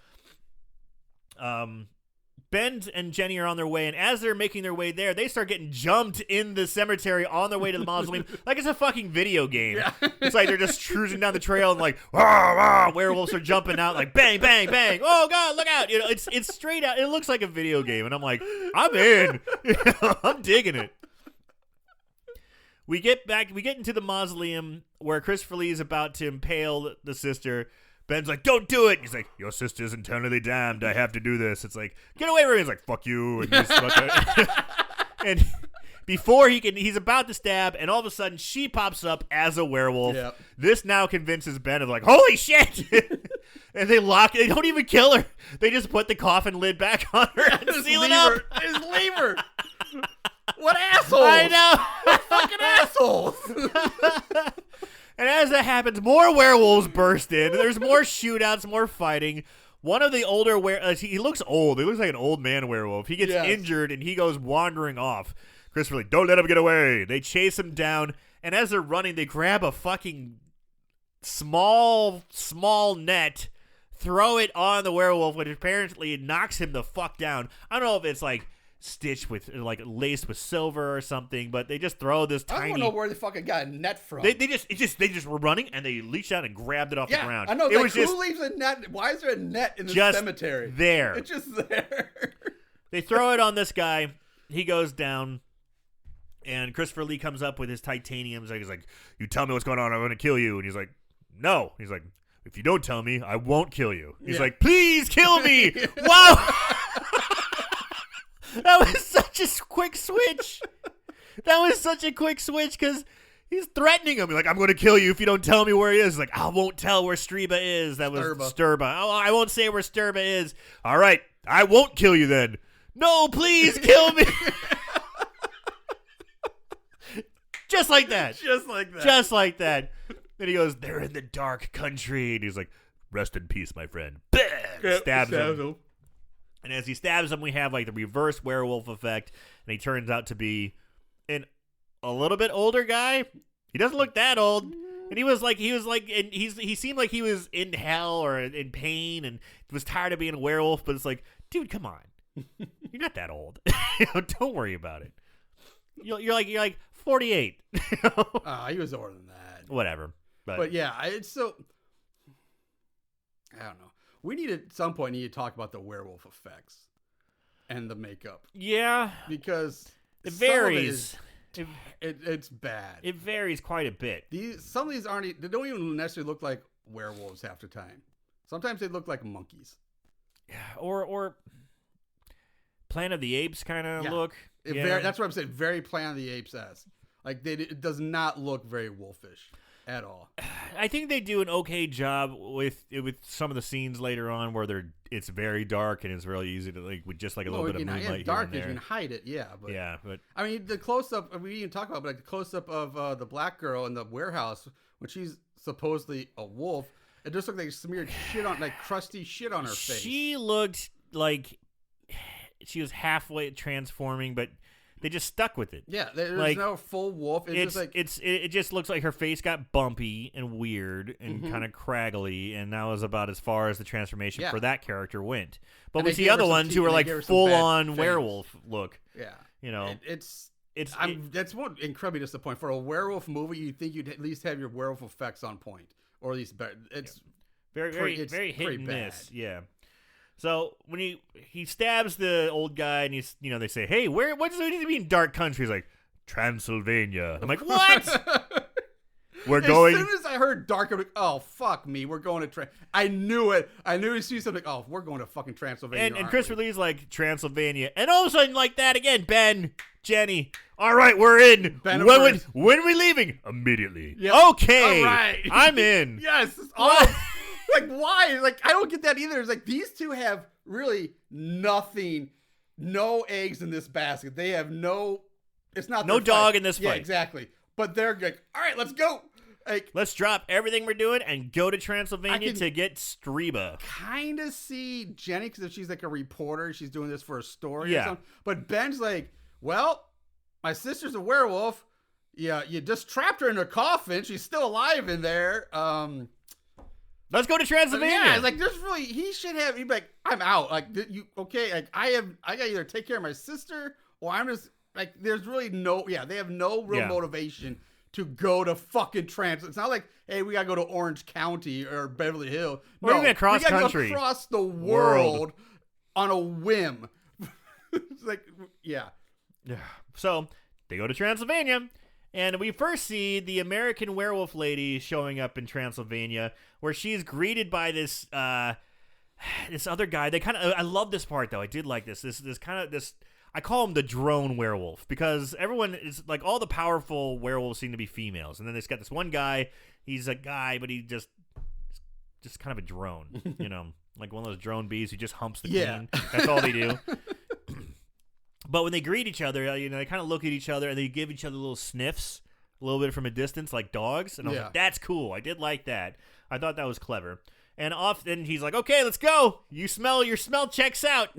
Ben and Jenny are on their way, and as they're making their way there, they start getting jumped in the cemetery on their way to the mausoleum like it's a fucking video game. Yeah. It's like they're just cruising down the trail and like, rah, rah, werewolves are jumping out like bang, bang, bang. Oh, God, look out. It's straight out. It looks like a video game, and I'm like, I'm in. I'm digging it. We get into the mausoleum where Christopher Lee is about to impale the sister. Ben's like, don't do it. He's like, your sister's eternally damned. I have to do this. It's like, get away from me. He's like, fuck you. And before he's about to stab, and all of a sudden she pops up as a werewolf. Yep. This now convinces Ben of like, holy shit. And they don't even kill her. They just put the coffin lid back on her and seal it up. Just leave her. What assholes. I know. What fucking assholes. And as that happens, more werewolves burst in. There's more shootouts, more fighting. One of the older he looks old. He looks like an old man werewolf. He gets injured, and he goes wandering off. Christopher Lee, don't let him get away. They chase him down, and as they're running, they grab a fucking small net, throw it on the werewolf, which apparently knocks him the fuck down. I don't know if it's like stitched with, like, laced with silver or something, but they just throw this tiny. I don't know where they fucking got a net from. They just were running, and they leached out and grabbed it off the ground. I know. It was who leaves a net? Why is there a net in the cemetery? There, it's just there. They throw it on this guy. He goes down, and Christopher Lee comes up with his titaniums. He's like, "You tell me what's going on. I'm going to kill you." And he's like, "No." He's like, if you don't tell me, I won't kill you. He's Yeah. like, please kill me. Wow. That was such a quick switch. That was such a quick switch because he's threatening him. He's like, I'm going to kill you if you don't tell me where he is. He's like, I won't tell where Streba is. That was Sturba. Oh, I won't say where Sturba is. All right, I won't kill you then. No, please kill me. Just like that. Just like that. Just like that. Then he goes, they're in the dark country. And he's like, rest in peace, my friend. Bam! Stabs him. And as he stabs him, we have like the reverse werewolf effect. And he turns out to be a little bit older guy. He doesn't look that old. And he seemed like he was in hell or in pain and was tired of being a werewolf. But it's like, dude, come on. You're not that old. Don't worry about it. You're like 48. He was older than that. Whatever. But yeah, it's so. I don't know. We need at some point to talk about the werewolf effects and the makeup. Yeah, because it varies. It's bad. It varies quite a bit. Some of these they don't even necessarily look like werewolves half the time. Sometimes they look like monkeys. Or Planet of the Apes kind of look. That's what I'm saying. Very Planet of the Apes-esque. Like it does not look very wolfish at all. I think they do an okay job with some of the scenes later on where it's very dark and it's really easy to with just a little bit of moonlight it's dark, here and you can hide it, but I mean the close up we didn't talk about, but the close up of the black girl in the warehouse when she's supposedly a wolf, it just looked like smeared shit on crusty shit on her face. She looked like she was halfway transforming, but they just stuck with it. Yeah, there's no full wolf. It just looks like her face got bumpy and weird and kind of craggly, and that was about as far as the transformation for that character went. But we see other ones who are like full on werewolf look. Yeah, that's what incredibly disappointing for a werewolf movie. You'd think you'd at least have your werewolf effects on point, or at least better. It's very hit and miss. Yeah. So when he stabs the old guy and they say, hey, what does it mean dark country? He's like, Transylvania. I'm like, what? We're going. As soon as I heard dark, I'm like, oh, fuck me. We're going to I knew it. I knew he sees something. Oh, we're going to fucking Transylvania. And Christopher Lee's like, Transylvania. And all of a sudden, like that again, Ben, Jenny. All right, we're in. When are we leaving? Immediately. Yep. Okay. All right. I'm in. Yes. It's awesome. Like, why? Like, I don't get that either. It's like, these two have really nothing, no eggs in this basket. They have it's not no dog in this fight. Yeah, exactly. But they're like, all right, let's go. Like, let's drop everything we're doing and go to Transylvania to get Streba. Kind of see Jenny, because if she's like a reporter, she's doing this for a story or something. But Ben's like, well, my sister's a werewolf. Yeah, you just trapped her in a coffin. She's still alive in there. Let's go to Transylvania. Yeah, like he should have. He'd be like, I'm out. Like you, okay? Like I got to either take care of my sister or I'm just like. There's really no. Yeah, they have no real motivation to go to fucking It's not like, hey, we gotta go to Orange County or Beverly Hills. Or even across country, go across the world on a whim. It's like, yeah. So they go to Transylvania. And we first see the American werewolf lady showing up in Transylvania, where she's greeted by this other guy. I love this part though. I did like this. This I call him the drone werewolf, because everyone is like, all the powerful werewolves seem to be females, and then they've got this one guy. He's a guy, but he just kind of a drone, like one of those drone bees who just humps the queen. That's all they do. But when they greet each other, they kind of look at each other and they give each other little sniffs, a little bit from a distance, like dogs. And I was like, that's cool. I did like that. I thought that was clever. And often he's like, okay, let's go. Your smell checks out.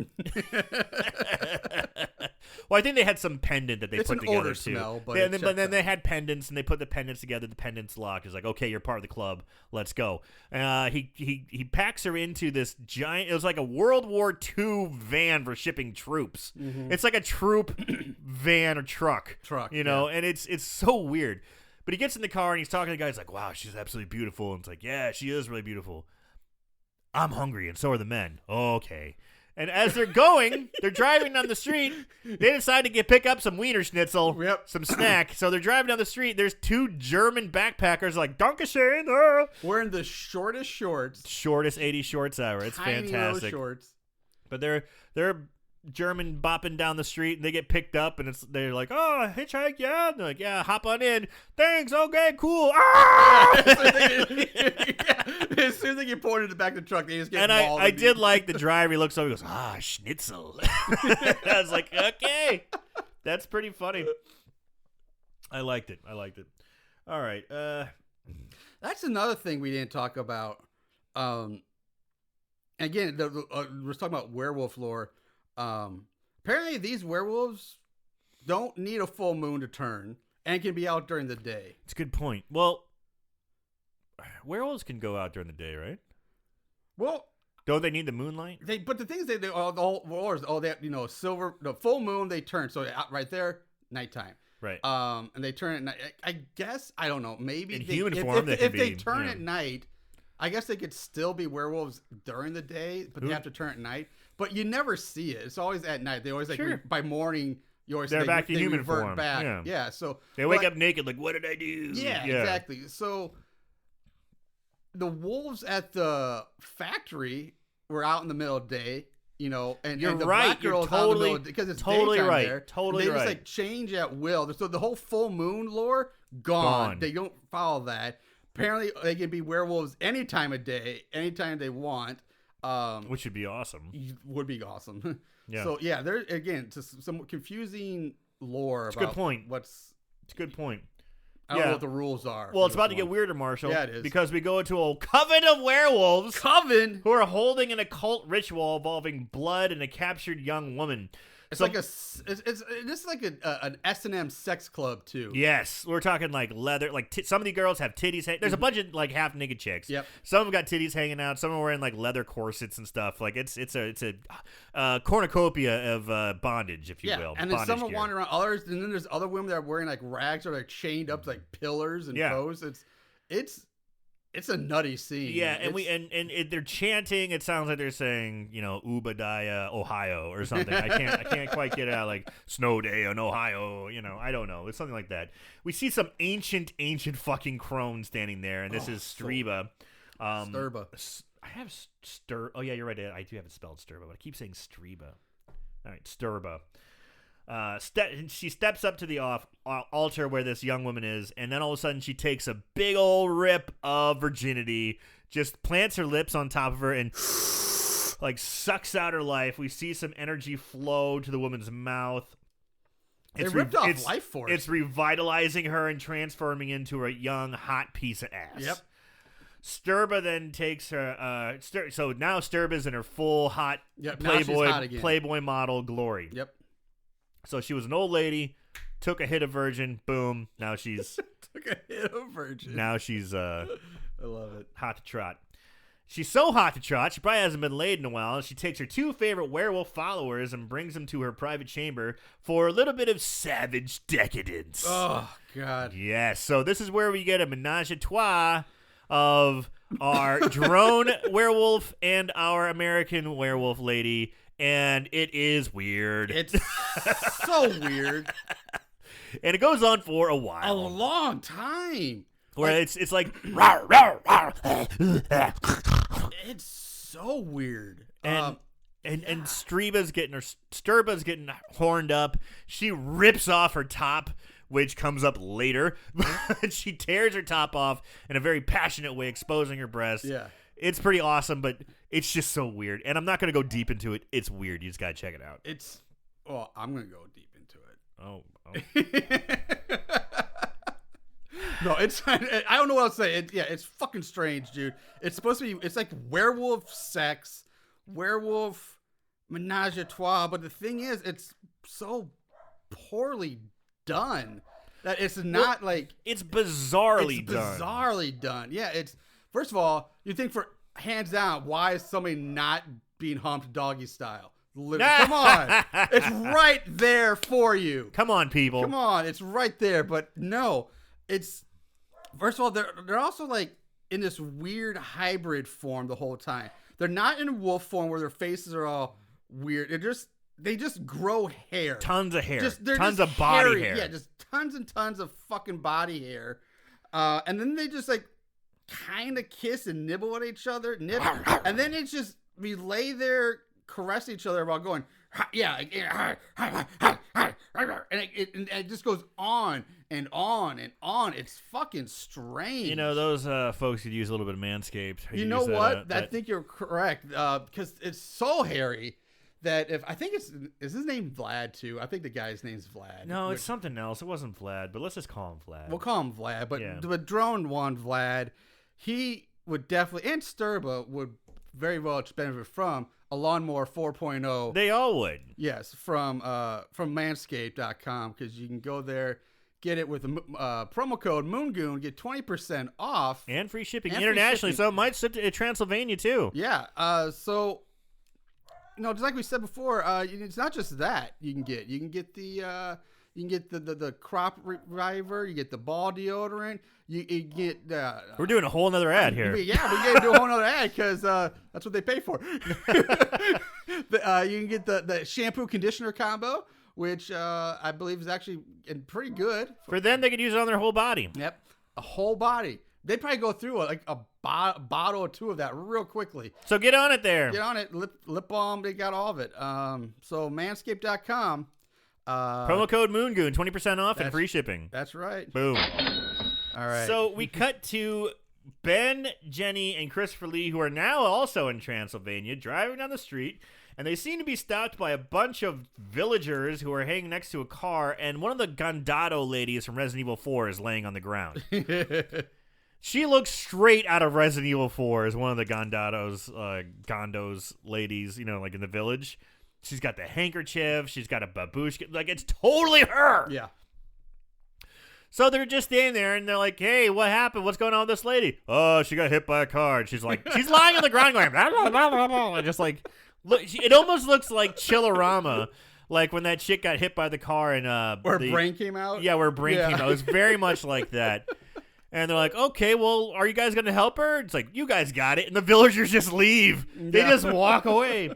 Well, I think they had some pendant that they put together odor too. Smell, but then they had pendants, and they put the pendants together. The pendants lock. It's like, okay, you're part of the club. Let's go. He packs her into this giant. It was like a World War II van for shipping troops. Mm-hmm. It's like a troop van or truck. And it's so weird. But he gets in the car and he's talking to the guy. He's like, wow, she's absolutely beautiful. And it's like, yeah, she is really beautiful. I'm hungry, and so are the men. Oh, okay. And as they're driving down the street. They decide to pick up some Wiener Schnitzel, some snack. So they're driving down the street. There's 2 German backpackers like Dankeschön, wearing the shortest shorts, shortest 80 shorts ever. It's tiny fantastic. little shorts. But they're German bopping down the street, and they get picked up, and they're like, "Oh, hitchhike, yeah." And they're like, "Yeah, hop on in. Thanks. Okay, cool." Ah! As soon as they get pointed to the back of the truck, they just get. And mauled I did like the driver. He looks over, he goes, "Ah, schnitzel." I was like, "Okay, that's pretty funny." I liked it. All right. That's another thing we didn't talk about. Again, we're talking about werewolf lore. Apparently these werewolves don't need a full moon to turn and can be out during the day. It's a good point. Well, werewolves can go out during the day, right? Well, don't they need the moonlight? But the thing is, they silver, the full moon they turn. So out right there, nighttime. Right. And they turn at night. I guess I don't know. Maybe in human form, if they turn at night, I guess they could still be werewolves during the day, but they have to turn at night. But you never see it. It's always at night. They always by morning. They're back to human form. Back. Yeah. So they wake up naked. Like, what did I do? Yeah, exactly. So the wolves at the factory were out in the middle of the day. And you're the right. black girls You're totally out in the middle because it's totally daytime right. there. Totally they right. just like change at will. So the whole full moon lore gone. They don't follow that. Apparently, they can be werewolves any time of day, anytime they want. Which would be awesome. Would be awesome. Yeah. So yeah, there again, just some confusing lore. It's a good point. It's a good point. I don't know what the rules are. Well, it's about to get weirder, Marshall. Yeah, it is. Because we go into a coven of werewolves. Who are holding an occult ritual involving blood and a captured young woman. It's like this is like an S&M sex club too. Yes, we're talking like leather. Like some of the girls have titties. There's a bunch of like half naked chicks. Yep. Some of them got titties hanging out. Some are wearing like leather corsets and stuff. Like it's a cornucopia of bondage, if you will. And then some are wandering around. Others, and then there's other women that are wearing like rags or like chained up to like pillars and posts. It's a nutty scene. Yeah, and they're chanting. It sounds like they're saying, Ubadiah, Ohio, or something. I can't quite get it out. Like snow day in Ohio. I don't know. It's something like that. We see some ancient fucking crone standing there, and this is Streba. Sturba. I have Oh yeah, you're right. I do have it spelled Sturba, but I keep saying Streba. All right, Sturba. She steps up to the altar where this young woman is, and then all of a sudden she takes a big old rip of virginity, just plants her lips on top of her, and like sucks out her life. We see some energy flow to the woman's mouth. They ripped off life force. It's revitalizing her and transforming into a young, hot piece of ass. Yep. Sturba then takes her. So now Sturba's in her full hot Playboy model glory. Yep. So she was an old lady, took a hit of virgin, boom. Now she's took a hit of virgin. Now she's I love it. Hot to trot. She's so hot to trot, she probably hasn't been laid in a while. She takes her 2 favorite werewolf followers and brings them to her private chamber for a little bit of savage decadence. Oh God. Yes. So this is where we get a menage a trois of our drone werewolf and our American werewolf lady. And it is weird. It's so weird. And it goes on for a while. A long time. Where it's like rawr, rawr, rawr. It's so weird. And Sturba's getting horned up. She rips off her top, which comes up later. She tears her top off in a very passionate way, exposing her breasts. Yeah. It's pretty awesome, but it's just so weird. And I'm not going to go deep into it. It's weird. You just got to check it out. I'm going to go deep into it. Oh. No, I don't know what else to say. It's fucking strange, dude. It's supposed to be, it's like werewolf sex, werewolf menage a trois. But the thing is, it's so poorly done that it's not it's bizarrely done. Yeah, first of all, you think for hands down, why is somebody not being humped doggy style? Literally, come on. It's right there for you. Come on, people. Come on. It's right there. But no, it's, first of all, they're also like in this weird hybrid form the whole time. They're not in wolf form where their faces are all weird. They just grow hair. Tons of hair. They're tons just of body hairy. hair. Yeah, just tons and tons of fucking body hair. And then they just like kind of kiss and nibble at each other. And then it's just, we lay there, caress each other while going, yeah. And it just goes on and on and on. It's fucking strange. You know, those folks could use a little bit of Manscaped. You know what? I think you're correct. Because it's so hairy that is his name Vlad too? I think the guy's name's Vlad. No, it's something else. It wasn't Vlad, but let's just call him Vlad. We'll call him Vlad. But Yeah. the drone one, Vlad, he would definitely, and Sturba would very well benefit from a lawnmower 4.0. They all would. Yes, from manscaped.com, because you can go there, get it with the promo code Moongoon, get 20% off. And free shipping And free internationally, shipping. so it might ship to Transylvania too. Yeah, so, just like we said before, it's not just that you can get. You can get the crop reviver, you get the ball deodorant, you get... We're doing a whole nother ad here. Yeah, we got to do a whole nother ad because that's what they pay for. You can get the shampoo conditioner combo, which I believe is actually pretty good. For them, they could use it on their whole body. Yep, a whole body. They'd probably go through a bottle or two of that real quickly. So get on it there. Get on it. Lip balm, they got all of it. So manscaped.com. Promo code Moongoon, 20% off and free shipping. That's right. Boom. All right. So we cut to Ben, Jenny, and Christopher Lee, who are now also in Transylvania, driving down the street, and they seem to be stopped by a bunch of villagers who are hanging next to a car, and one of the Gondado ladies from Resident Evil 4 is laying on the ground. She looks straight out of Resident Evil 4 as one of the Gondos ladies, like in the village. She's got the handkerchief. She's got a babushka. Like, it's totally her. Yeah. So they're just standing there, and they're like, hey, what happened? What's going on with this lady? Oh, she got hit by a car. And she's like, she's lying on the ground going, blah, blah, blah, blah, blah. And just like, look, it almost looks like Chillerama, like when that chick got hit by the car and where her brain came out? Yeah, where her brain came out. It was very much like that. And they're like, okay, well, are you guys going to help her? It's like, you guys got it. And the villagers just leave. They just walk away.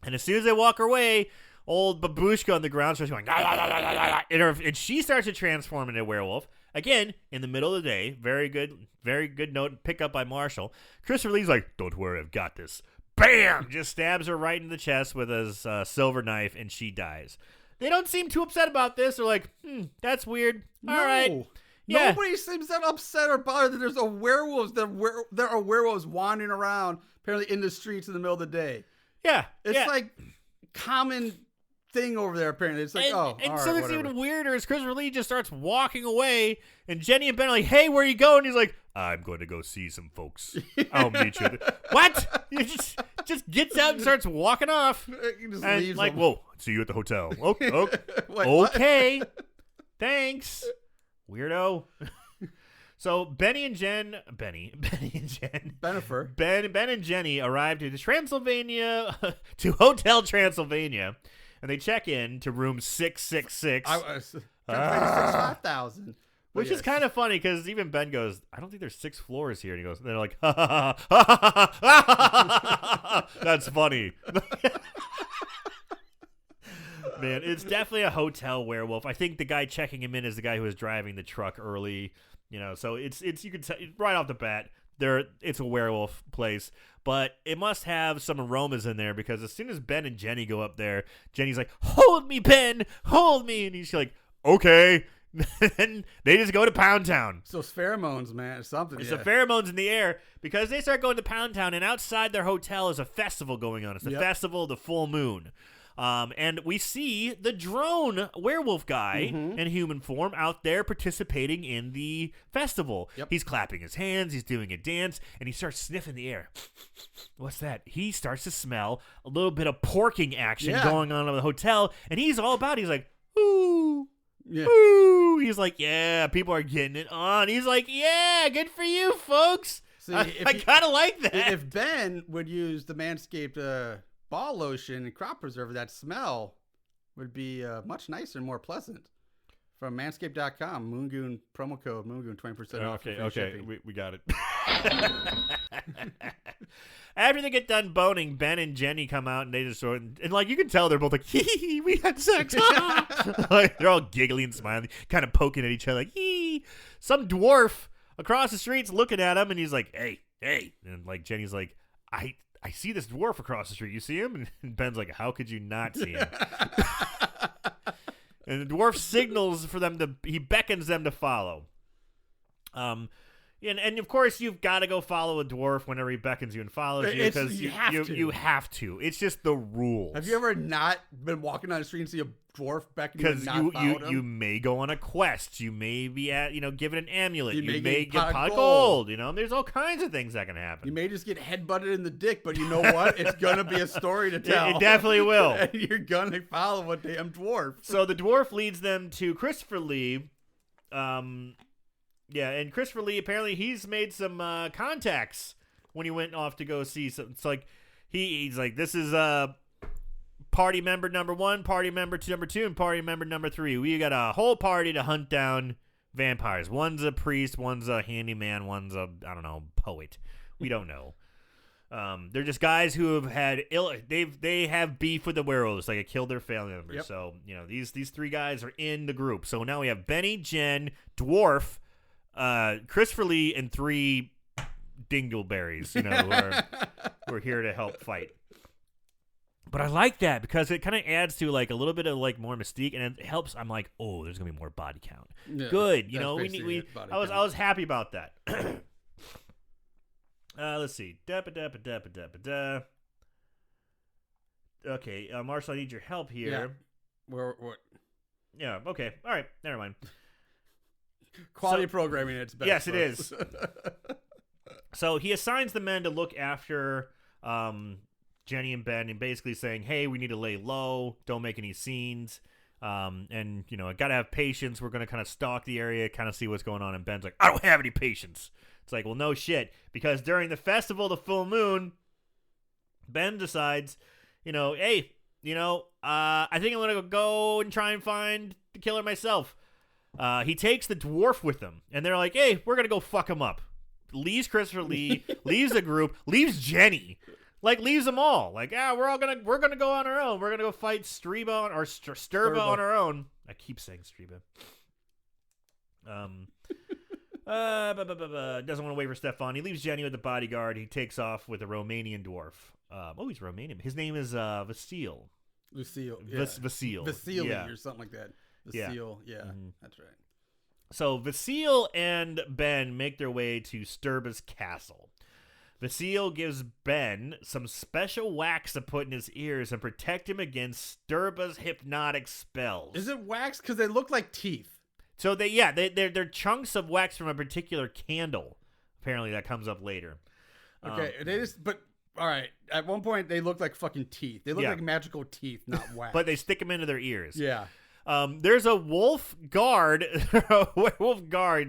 And as soon as they walk away, old babushka on the ground starts going, and she starts to transform into a werewolf. Again, in the middle of the day. Very good note. Pick up by Marshall. Christopher Lee's like, don't worry, I've got this. Bam! Just stabs her right in the chest with his silver knife, and she dies. They don't seem too upset about this. They're like, that's weird. All right. Yeah. Nobody seems that upset or bothered that there's a werewolf. There are werewolves wandering around, apparently in the streets in the middle of the day. Yeah. It's like common thing over there, apparently. It's like, and all right, so it's whatever. even weirder is Christopher Lee just starts walking away, and Jenny and Ben are like, hey, where you going? He's like, I'm going to go see some folks. I'll meet you. What? He just gets out and starts walking off. He just And leaves like, them. whoa, see you at the hotel. Okay. Wait, Okay. Thanks, weirdo. So Ben and Jennifer, Ben and Jenny arrived to Transylvania, to Hotel Transylvania, and they check in to room 666. 5,000. Which is kind of funny because even Ben goes, I don't think there's 6 floors here. And he goes, they're like, ha ha ha ha. That's funny. Man, it's definitely a hotel werewolf. I think the guy checking him in is the guy who was driving the truck early. So it's you can tell right off the bat it's a werewolf place, but it must have some aromas in there because as soon as Ben and Jenny go up there, Jenny's like, "Hold me, Ben, hold me," and he's like, "Okay." And they just go to Pound Town. So it's pheromones, man. It's something. It's the pheromones in the air because they start going to Pound Town, and outside their hotel is a festival going on. It's the festival of the full moon. And we see the drone werewolf guy in human form out there participating in the festival. Yep. He's clapping his hands, he's doing a dance, and he starts sniffing the air. What's that? He starts to smell a little bit of porking action going on in the hotel, and he's all about it. He's like, ooh. Yeah. Ooh. He's like, yeah, people are getting it on. He's like, yeah, good for you, folks. See, I kind of like that. If Ben would use the Manscaped ball lotion and crop preserver, that smell would be much nicer and more pleasant. From manscaped.com, Moongoon promo code Moongoon 20% off. Okay, we got it. After they get done boning, Ben and Jenny come out and they just sort of, and like you can tell they're both like, hee hee, hee, we had sex. Like they're all giggling and smiling, kind of poking at each other like, hee. Some dwarf across the street's looking at him and he's like, hey, and like Jenny's like, I see this dwarf across the street. You see him? And Ben's like, how could you not see him? And the dwarf signals for them he beckons them to follow. And of course you've got to go follow a dwarf whenever he beckons you and follows you because you have to. It's just the rules. Have you ever not been walking down the street and see a dwarf beckon you and not followed him? You may go on a quest. You may be at given an amulet. You may get pot of gold. There's all kinds of things that can happen. You may just get headbutted in the dick, but you know what? It's gonna be a story to tell. It definitely will. And you're gonna follow a damn dwarf. So the dwarf leads them to Christopher Lee. Yeah, and Christopher Lee, apparently he's made some contacts when he went off to go see some. It's like he's like, this is party member number 1, party member number 2, and party member number 3. We got a whole party to hunt down vampires. One's a priest, one's a handyman, one's a, I don't know, poet. We don't know. They're just guys who have had they have beef with the werewolves, like it killed their family members. Yep. So these 3 guys are in the group. So now we have Benny, Jen, Dwarf, Christopher Lee, and 3 dingleberries, who are here to help fight. But I like that because it kind of adds to like a little bit of like more mystique, and it helps. I'm like, oh, there's gonna be more body count. Yeah, good, I was happy about that. Let's see. Okay, Marshall, I need your help here. Yeah. What? Yeah. Okay. All right. Never mind. Quality programming at its best. Yes, it is. So he assigns the men to look after Jenny and Ben, and basically saying, hey, we need to lay low, don't make any scenes, and I gotta have patience. We're gonna kind of stalk the area, kind of see what's going on. And Ben's like, I don't have any patience. It's like, well, no shit, because during the festival of the full moon, Ben decides, hey, I think I'm gonna go and try and find the killer myself. He takes the dwarf with him, and they're like, hey, we're gonna go fuck him up. Leaves Christopher Lee, leaves the group, leaves Jenny, like leaves them all. Like, we're gonna go on our own. We're gonna go fight Streba or Sturba on our own. I keep saying Streba. Doesn't want to wait for Stefan. He leaves Jenny with the bodyguard. He takes off with a Romanian dwarf. He's Romanian. His name is Vasil. Lucille. Yeah. Vasil. Vasily, yeah. Or something like that. Vasil. Yeah. Mm-hmm. That's right. So Vasil and Ben make their way to Sturba's castle. Vasil gives Ben some special wax to put in his ears and protect him against Sturba's hypnotic spells. Is it wax? Because they look like teeth. So they're chunks of wax from a particular candle. Apparently that comes up later. Okay, all right. At one point they look like fucking teeth. They look like magical teeth, not wax. But they stick them into their ears. Yeah. There's a wolf guard,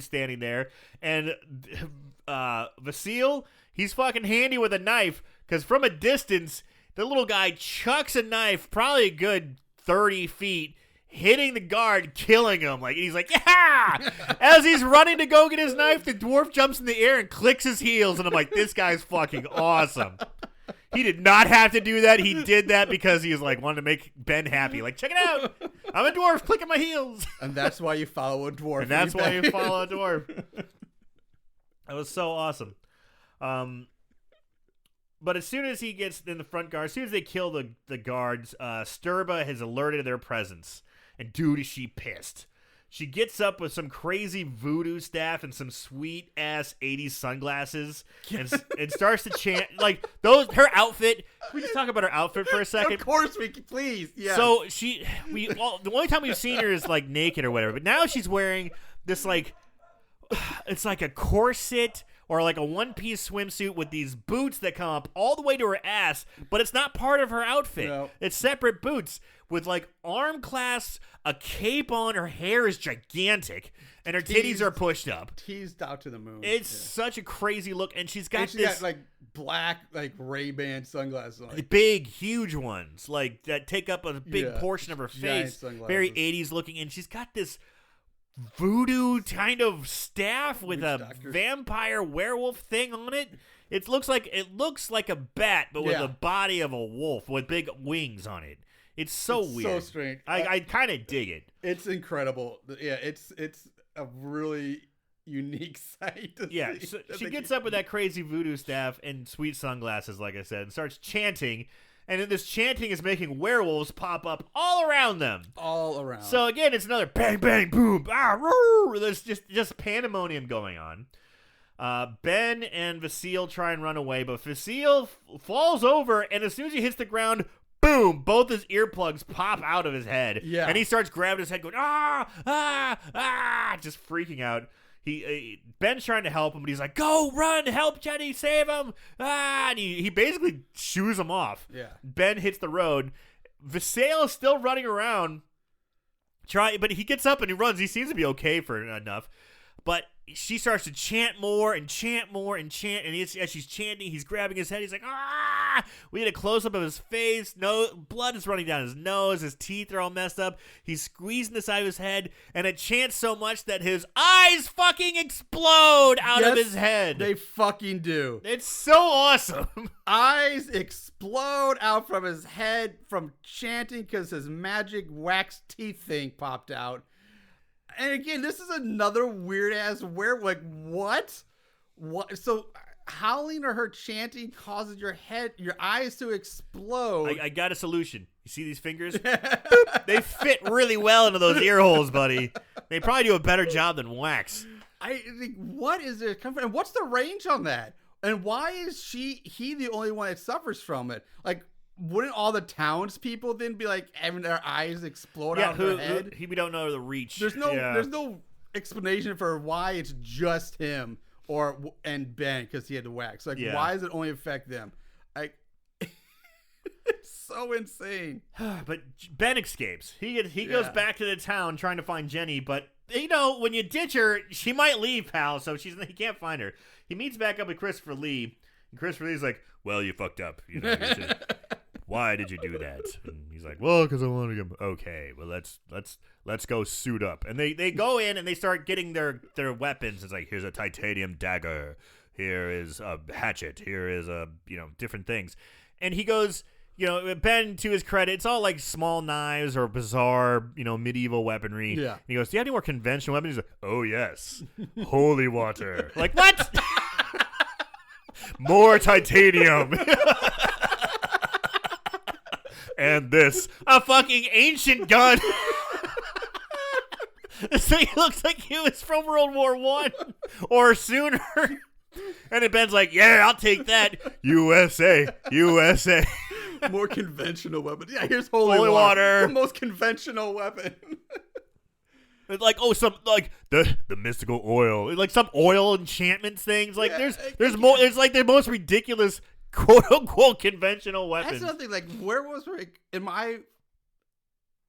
standing there, and Vasil, he's fucking handy with a knife, because from a distance, the little guy chucks a knife, probably a good 30 feet, hitting the guard, killing him. And he's like, yeah! As he's running to go get his knife, the dwarf jumps in the air and clicks his heels, and I'm like, this guy's fucking awesome. He did not have to do that. He did that because he was wanted to make Ben happy. Check it out. I'm a dwarf clicking my heels. And that's why you follow a dwarf. And that's why you follow a dwarf. That was so awesome. But as soon as he gets in the front guard, as soon as they kill the guards, Sturba has alerted their presence. And dude, is she pissed. She gets up with some crazy voodoo staff and some sweet ass 80s sunglasses and starts to chant her outfit. Can we just talk about her outfit for a second? Of course we can, please. Yeah. So the only time we've seen her is naked or whatever, but now she's wearing this it's like a corset or a one-piece swimsuit with these boots that come up all the way to her ass, but it's not part of her outfit. No. It's separate boots with arm clasps, a cape on, her hair is gigantic, and her titties are pushed up. Teased out to the moon. It's such a crazy look, and she's got black Ray-Ban sunglasses on. Big, huge ones, that take up a big portion of her face. Very 80s looking, and she's got this voodoo kind of staff with Witch a doctors. vampire werewolf thing on it. It looks like a bat, but with Yeah. the body of a wolf with big wings on it. It's so It's weird. so strange. I kind of dig it. It's incredible. Yeah, it's a really unique sight to Yeah, see. so she gets up with that crazy voodoo staff and sweet sunglasses, like I said, and starts chanting. And then this chanting is making werewolves pop up all around them. all around. So again, it's another bang, bang, boom, roo. There's just pandemonium going on. Ben and Vasile try and run away, but Vasile falls over, and as soon as he hits the ground, boom, both his earplugs pop out of his head. Yeah. And he starts grabbing his head going, just freaking out. Ben's trying to help him, but he's like, go, run, help Jenny, save him. And he basically shoos him off. Yeah. Ben hits the road. Vasile is still running around, but he gets up and he runs. He seems to be okay for enough. But she starts to chant more and chant more and chant. And as she's chanting, he's grabbing his head. He's like, ah! We get a close-up of his face. Blood is running down his nose. His teeth are all messed up. He's squeezing the side of his head. And it chants so much that his eyes fucking explode out of Yes, his head. They fucking do. It's so awesome. Eyes explode out from his head from chanting because his magic wax teeth thing popped out. And again, this is another weird ass like what? What? So howling or her chanting causes your eyes to explode. I got a solution. You see these fingers? Boop. They fit really well into those ear holes, buddy. They probably do a better job than wax. I think, what is there comfort? And what's the range on that? And why is he the only one that suffers from it? Like, wouldn't all the townspeople then be like having their eyes explode out of their head? We don't know the reach. There's no explanation for why it's just him and Ben because he had the wax. Like, why does it only affect them? It's so insane. But Ben escapes. He goes back to the town trying to find Jenny, but when you ditch her, she might leave, pal. So he can't find her. He meets back up with Christopher Lee, and Christopher Lee's like, "Well, you fucked up. Why did you do that?" And he's like, "Well, because I wanted to get." Okay, well let's go suit up. And they go in and they start getting their weapons. It's like, here's a titanium dagger, here is a hatchet, here is different things. And he goes, Ben, to his credit, it's all like small knives or bizarre, medieval weaponry. Yeah. And he goes, "Do you have any more conventional weapons?" He's like, "Oh yes, holy water." Like, what? More titanium. And this, a fucking ancient gun. So he looks like he was from World War I or sooner. And then Ben's like, "Yeah, I'll take that. USA, USA." More conventional weapon. Yeah, here's holy water. The most conventional weapon. It's like, some like the mystical oil, like some oil enchantments things. Like there's more. It's like the most ridiculous quote unquote conventional weapons. That's nothing. Like, werewolves were, in my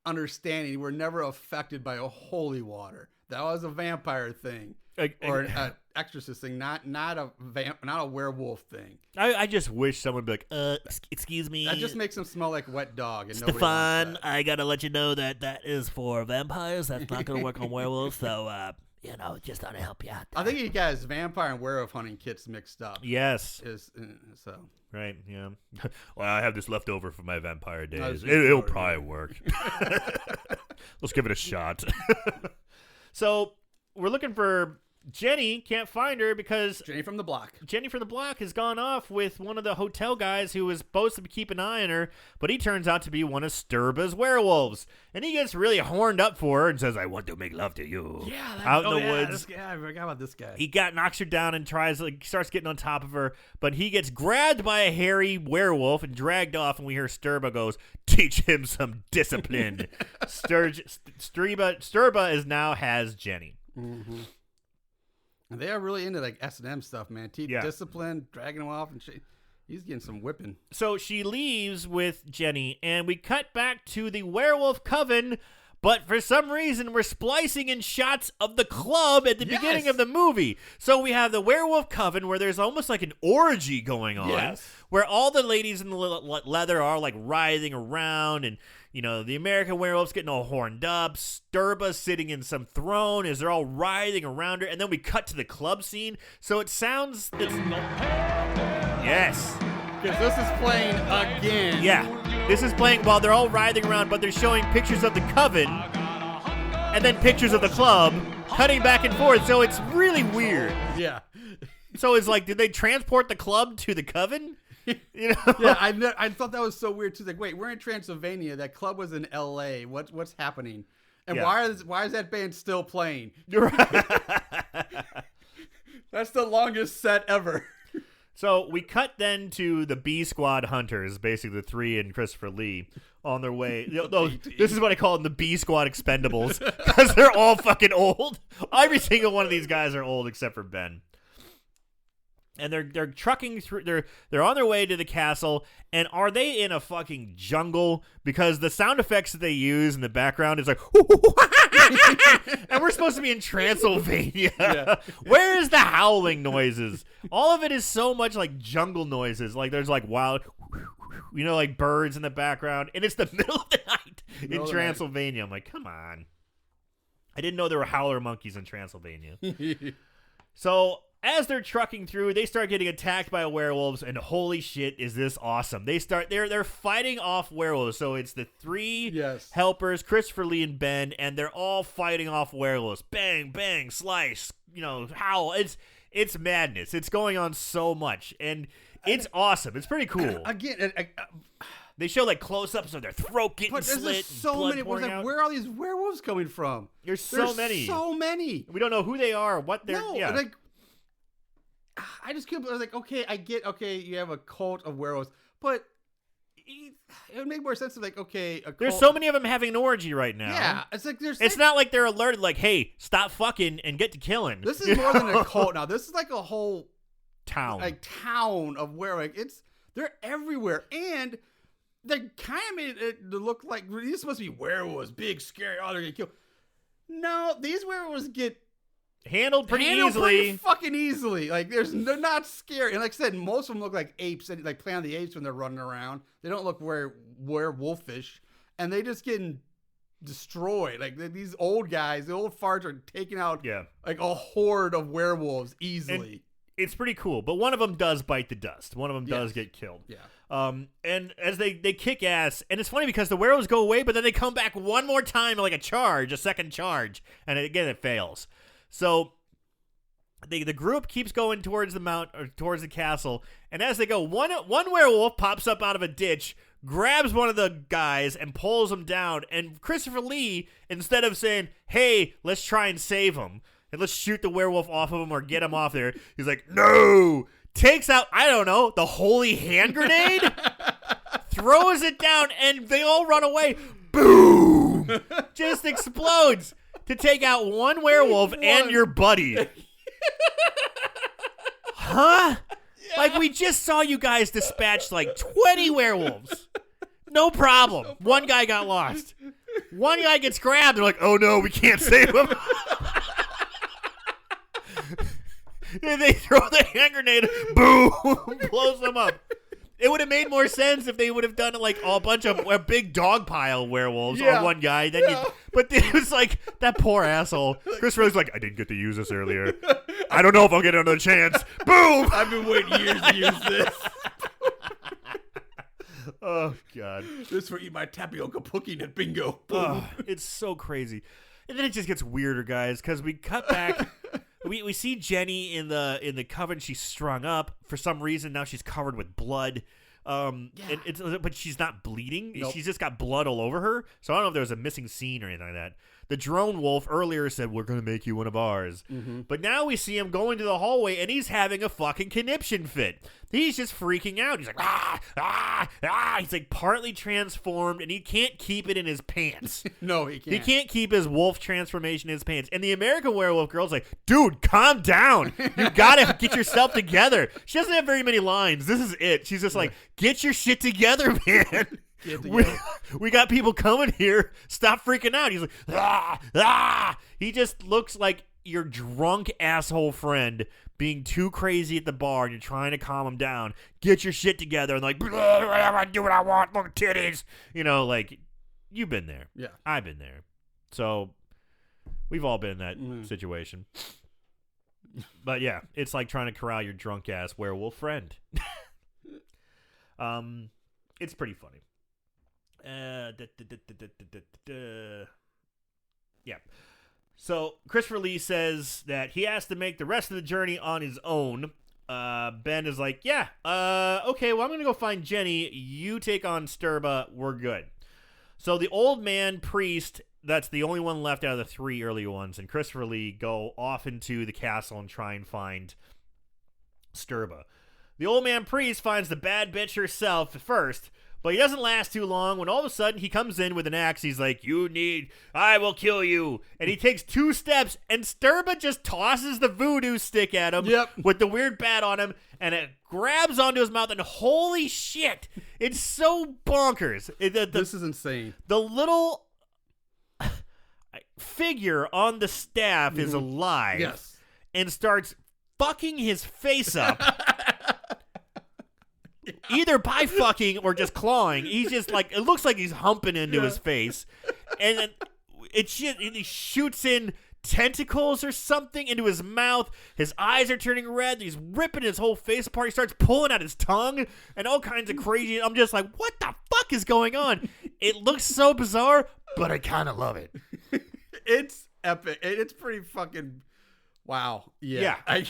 understanding, were never affected by a holy water. That was a vampire thing, or an exorcist thing, not a werewolf thing. I just wish someone would be like, excuse me. That just makes them smell like wet dog. And Stefan, I gotta let you know that is for vampires. That's not gonna work on werewolves. So, just want to help you out. I think you guys vampire and werewolf hunting kits mixed up. Yes. So. Right, yeah. Well, I have this left over from my vampire days. gonna It'll go probably work. Let's give it a shot. So, we're looking for Jenny. Can't find her because Jenny from the block has gone off with one of the hotel guys who was supposed to keep an eye on her, but he turns out to be one of Sturba's werewolves. And he gets really horned up for her and says, "I want to make love to you." Yeah, out in the woods. I forgot about this guy. He knocks her down and starts getting on top of her, but he gets grabbed by a hairy werewolf and dragged off, and we hear Sturba goes, "Teach him some discipline." Sturba now has Jenny. Mm-hmm. They are really into like S&M stuff, man. Discipline, dragging him off, and shit. He's getting some whipping. So she leaves with Jenny, and we cut back to the werewolf coven, but for some reason we're splicing in shots of the club at the beginning of the movie. So we have the werewolf coven where there's almost like an orgy going on, where all the ladies in the leather are like writhing around, and the American werewolf's getting all horned up. Sturba sitting in some throne as they're all writhing around her. And then we cut to the club scene. So it sounds... Yes. Because this is playing again. Yeah. This is playing while they're all writhing around, but they're showing pictures of the coven and then pictures of the club, cutting back and forth. So it's really weird. Yeah. So it's like, did they transport the club to the coven? Yeah, I thought that was so weird too. Like, wait, we're in Transylvania. That club was in L.A. What's happening? And Yeah. why is that band still playing? You're right. That's the longest set ever. So we cut then to the B Squad hunters, basically the 3 and Christopher Lee, on their way. This is what I call them, the B Squad expendables, because they're all fucking old. Every single one of these guys are old except for Ben. And they're trucking through. They're on their way to the castle. And are they in a fucking jungle? Because the sound effects that they use in the background is like, and we're supposed to be in Transylvania. Yeah. Where is the howling noises? All of it is so much like jungle noises. Like there's like wild, like birds in the background, and it's the middle of the night in Transylvania. I'm like, come on. I didn't know there were howler monkeys in Transylvania. So as they're trucking through, they start getting attacked by werewolves, and holy shit, is this awesome! They're fighting off werewolves. So it's the 3 helpers, Christopher Lee and Ben, and they're all fighting off werewolves. Bang, bang, slice, howl. It's madness. It's going on so much, and it's awesome. It's pretty cool. Again, they show like close-ups of their throat getting slit. There's so many. Where are all these werewolves coming from? There's so many. So many. We don't know who they are, what they're. No, yeah. I just keep. I was like, okay, I get. Okay, you have a cult of werewolves, but it would make more sense to like, okay, a cult. There's so many of them having an orgy right now. Yeah, it's like there's. It's not like they're alerted. Like, hey, stop fucking and get to killing. This is more than a cult now. This is like a whole town, of werewolves. They're everywhere, and they kind of made it to look like these supposed to be werewolves, big, scary. Oh, they're gonna kill. No, these werewolves get handled pretty easily. Pretty fucking easily. Like they're not scary. And like I said, most of them look like apes, and like Planet of the Apes when they're running around. They don't look werewolfish, and they just getting destroyed. Like these old guys, the old farts are taking out like a horde of werewolves easily. And it's pretty cool. But one of them does bite the dust. One of them does get killed. Yeah. And as they kick ass, and it's funny because the werewolves go away, but then they come back one more time, like a second charge, and again it fails. So the group keeps going towards the castle, and as they go, one werewolf pops up out of a ditch, grabs one of the guys, and pulls him down. And Christopher Lee, instead of saying, "Hey, let's try and save him, and let's shoot the werewolf off of him or get him off there," he's like, "No!" Takes out, I don't know, the holy hand grenade, throws it down, and they all run away. Boom! Just explodes. To take out one werewolf and your buddy. Huh? Yeah. Like, we just saw you guys dispatch like 20 werewolves. No problem. One guy got lost. One guy gets grabbed. They're like, oh no, we can't save him. And they throw the hand grenade. Boom! Blows them up. It would have made more sense if they would have done like a bunch of a big dog pile werewolves on one guy. Then but it was like that poor asshole. Chris Rose like, I didn't get to use this earlier. I don't know if I'll get another chance. Boom! I've been waiting years to use this. Oh God! This is for eat my tapioca pudding at bingo. It's so crazy, and then it just gets weirder, guys, because we cut back. We see Jenny in the coven. She's strung up for some reason. Now she's covered with blood. But she's not bleeding. Nope. She's just got blood all over her. So I don't know if there was a missing scene or anything like that. The drone wolf earlier said, we're going to make you one of ours. Mm-hmm. But now we see him going to the hallway, and he's having a fucking conniption fit. He's just freaking out. He's like, ah, ah, ah. He's like partly transformed, and he can't keep it in his pants. No, he can't. He can't keep his wolf transformation in his pants. And the American werewolf girl's like, dude, calm down. You got to get yourself together. She doesn't have very many lines. This is it. She's just like, get your shit together, man. We got people coming here. Stop freaking out. He's like, ah, ah. He just looks like your drunk asshole friend being too crazy at the bar, and you're trying to calm him down. Get your shit together, and like, do what I want. Look, titties. You know, like, you've been there. Yeah. I've been there. So we've all been in that situation. But yeah, it's like trying to corral your drunk ass werewolf friend. It's pretty funny. Yeah. So Christopher Lee says that he has to make the rest of the journey on his own. Ben is like, yeah, okay, well, I'm going to go find Jenny. You take on Sturba. We're good. So the old man priest, that's the only one left out of the 3 early ones, and Christopher Lee go off into the castle and try and find Sturba. The old man priest finds the bad bitch herself first, but he doesn't last too long when all of a sudden he comes in with an axe. He's like, I will kill you. And he takes 2 steps, and Sturba just tosses the voodoo stick at him with the weird bat on him, and it grabs onto his mouth, and holy shit, it's so bonkers. This is insane. The little figure on the staff is alive and starts fucking his face up. Either by fucking or just clawing. He's just like, it looks like he's humping into his face. And then he shoots in tentacles or something into his mouth. His eyes are turning red. He's ripping his whole face apart. He starts pulling out his tongue and all kinds of crazy. I'm just like, what the fuck is going on? It looks so bizarre, but I kind of love it. It's epic. It's pretty fucking wow. Yeah. I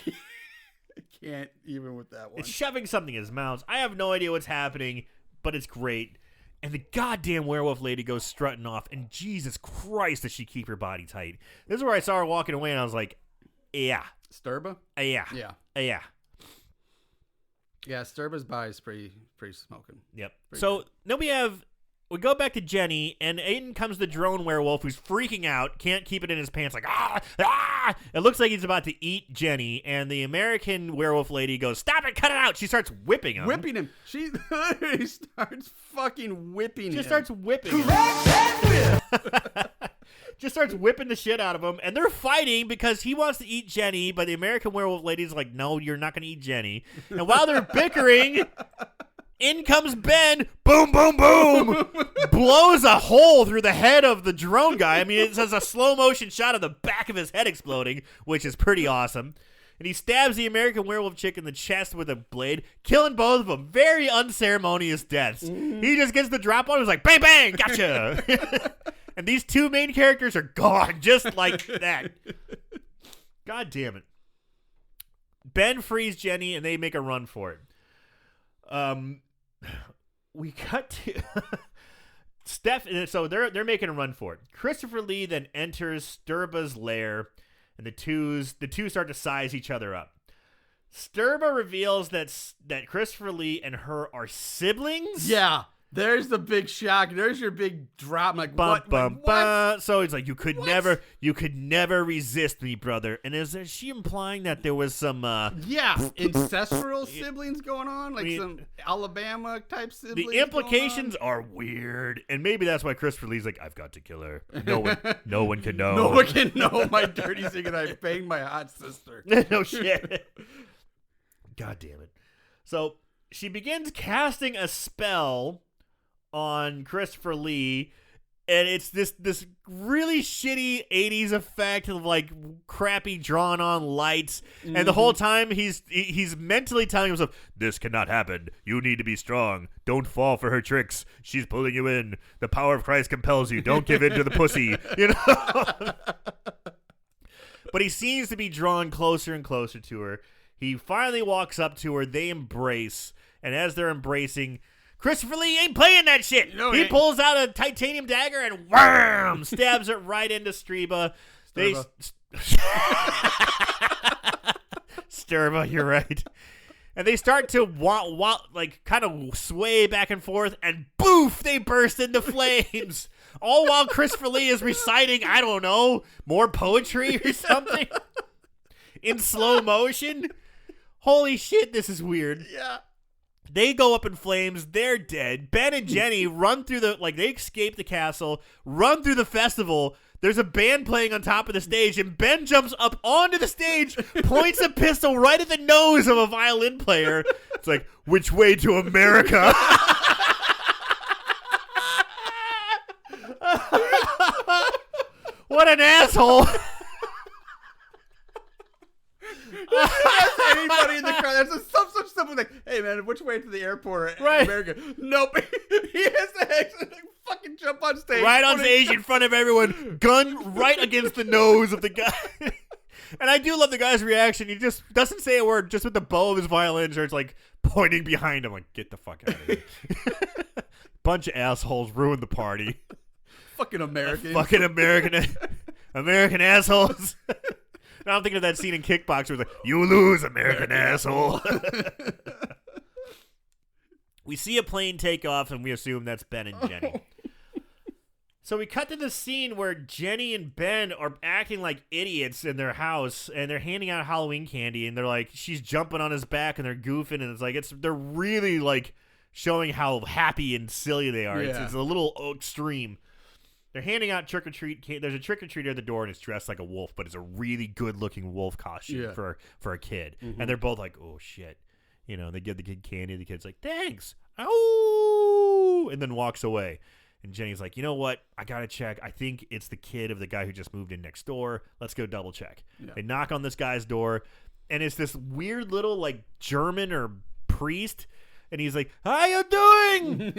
can't even with that one. It's shoving something in his mouth. I have no idea what's happening, but it's great. And the goddamn werewolf lady goes strutting off, and Jesus Christ, does she keep her body tight. This is where I saw her walking away, and I was like, yeah. Sturba? Yeah. Yeah. Yeah. Yeah, Sturba's body is pretty smoking. Yep. Pretty so good. then we go back to Jenny, and in comes the drone werewolf who's freaking out, can't keep it in his pants, like, ah! It looks like he's about to eat Jenny, and the American werewolf lady goes, stop it, cut it out! She starts whipping him. Whipping him. She literally starts fucking whipping him. Just starts whipping him. Just starts whipping the shit out of him, and they're fighting because he wants to eat Jenny, but the American werewolf lady's like, no, you're not going to eat Jenny. And while they're bickering, in comes Ben, boom, boom, boom, blows a hole through the head of the drone guy. I mean, it says a slow motion shot of the back of his head exploding, which is pretty awesome. And he stabs the American werewolf chick in the chest with a blade, killing both of them. Very unceremonious deaths. He just gets the drop on him, he's like, bang, bang, gotcha. And these 2 main characters are gone just like that. God damn it. Ben frees Jenny, and they make a run for it. We cut to Steph. So they're making a run for it. Christopher Lee then enters Sturba's lair, and the two start to size each other up. Sturba reveals that Christopher Lee and her are siblings. Yeah, there's the big shock. There's your big drop. I'm like, what? So he's like, you could never resist me, brother. And is she implying that there was some ancestral siblings going on, like some Alabama type siblings? The implications are weird, and maybe that's why Christopher Lee's like, I've got to kill her. No one can know. No one can know my dirty secret. I banged my hot sister. No shit. God damn it. So she begins casting a spell on Christopher Lee, and it's this really shitty 80s effect of like crappy drawn on lights, and the whole time he's mentally telling himself, this cannot happen, you need to be strong, don't fall for her tricks, she's pulling you in, the power of Christ compels you, don't give in to the pussy, you know. But he seems to be drawn closer and closer to her. He finally walks up to her, they embrace, and as they're embracing, Christopher Lee ain't playing that shit. No, he pulls out a titanium dagger and wham, stabs it right into Sturba. Sturba, you're right. And they start to kind of sway back and forth, and boof, they burst into flames. All while Christopher Lee is reciting, I don't know, more poetry or something in slow motion. Holy shit, this is weird. Yeah. They go up in flames. They're dead. Ben and Jenny run through they escape the castle, run through the festival. There's a band playing on top of the stage, and Ben jumps up onto the stage, points a pistol right at the nose of a violin player. It's like, which way to America? What an asshole. Anybody in the crowd, that's some such simple thing. Hey man, which way to the airport? Right. America. Nope. He has to actually fucking jump on stage. Right on stage in front of everyone, gun right against the nose of the guy. And I do love the guy's reaction. He just doesn't say a word, just with the bow of his violin starts like pointing behind him, like, get the fuck out of here. Bunch of assholes ruined the party. Fucking Americans. Fucking American assholes. And I'm thinking of that scene in Kickboxer. It was like, you lose, American asshole. We see a plane take off, and we assume that's Ben and Jenny. So we cut to the scene where Jenny and Ben are acting like idiots in their house, and they're handing out Halloween candy, and they're like, she's jumping on his back, and they're goofing, and it's like, they're really like showing how happy and silly they are. Yeah. It's a little extreme. They're handing out trick-or-treat. There's a trick-or-treater at the door, and it's dressed like a wolf, but it's a really good-looking wolf costume for a kid. Mm-hmm. And they're both like, oh, shit. You know, they give the kid candy. The kid's like, thanks. Oh, and then walks away. And Jenny's like, you know what? I got to check. I think it's the kid of the guy who just moved in next door. Let's go double check. Yeah. They knock on this guy's door, and it's this weird little, like, German or priest. And he's like, how you doing?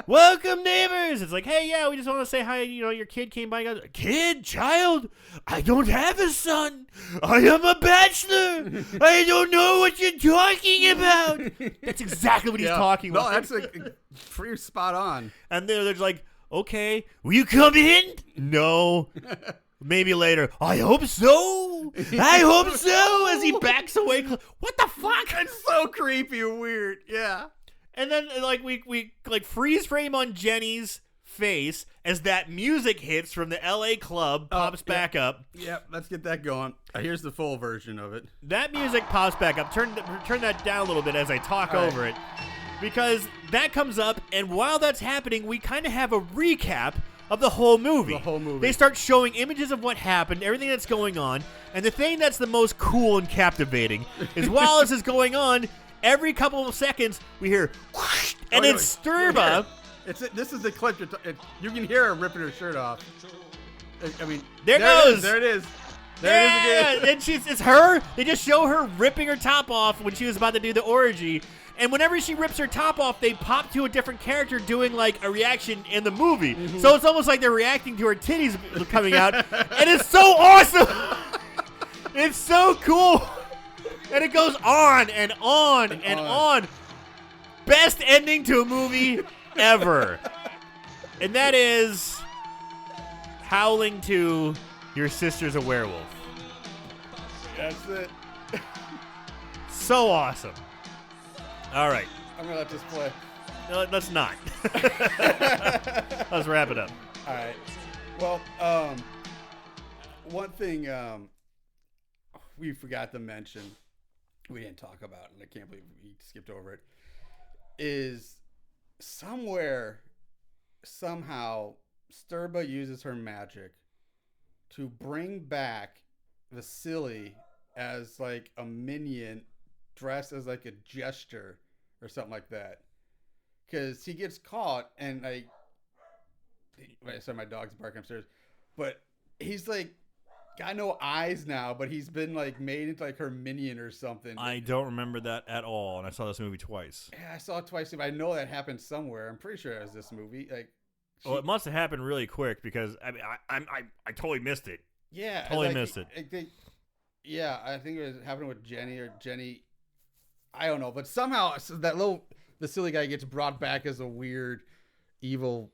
Welcome, neighbors. It's like, hey, yeah, we just want to say hi. You know, your kid came by. Kid? Child? I don't have a son. I am a bachelor. I don't know what you're talking about. That's exactly what he's talking about. No, that's pretty spot on. And they're like, okay, will you come in? No. Maybe later. I hope so. I hope so. As he backs away. What the fuck? It's so creepy and weird. Yeah. And then like we like freeze frame on Jenny's face as that music hits from the LA club pops back up. Yep, let's get that going. Here's the full version of it. That music pops back up. Turn that down a little bit as I talk over it. Because that comes up, and while that's happening, we kind of have a recap of the whole movie. They start showing images of what happened, everything that's going on, and the thing that's the most cool and captivating is while this is going on, every couple of seconds we hear whoosh, and it's Sturba. This is the clip. You can hear her ripping her shirt off. I mean, there it goes. There it is. There it is again. And it's her. They just show her ripping her top off when she was about to do the orgy. And whenever she rips her top off, they pop to a different character doing like a reaction in the movie. Mm-hmm. So it's almost like they're reacting to her titties coming out. And it's so awesome. It's so cool. And it goes on and on and on. Best ending to a movie ever. And that is Howling to Your Sister's a Werewolf. That's it. So awesome. All right. I'm going to let this play. No, let's not. Let's wrap it up. All right. Well, one thing we forgot to mention, we didn't talk about, and I can't believe we skipped over it, is somehow, Sturba uses her magic to bring back Vasily as like a minion dressed as like a jester or something like that. Because he gets caught and I saw my dog's barking upstairs, but he's like got no eyes now, but he's been like made into like her minion or something. I don't remember that at all, and I saw this movie twice. Yeah, I saw it twice. But I know that happened somewhere. I'm pretty sure it was this movie. Like, it must have happened really quick because I mean, I totally missed it. Yeah, totally missed it. Yeah, I think it was happening with Jenny. I don't know, but somehow the silly guy gets brought back as a weird, evil.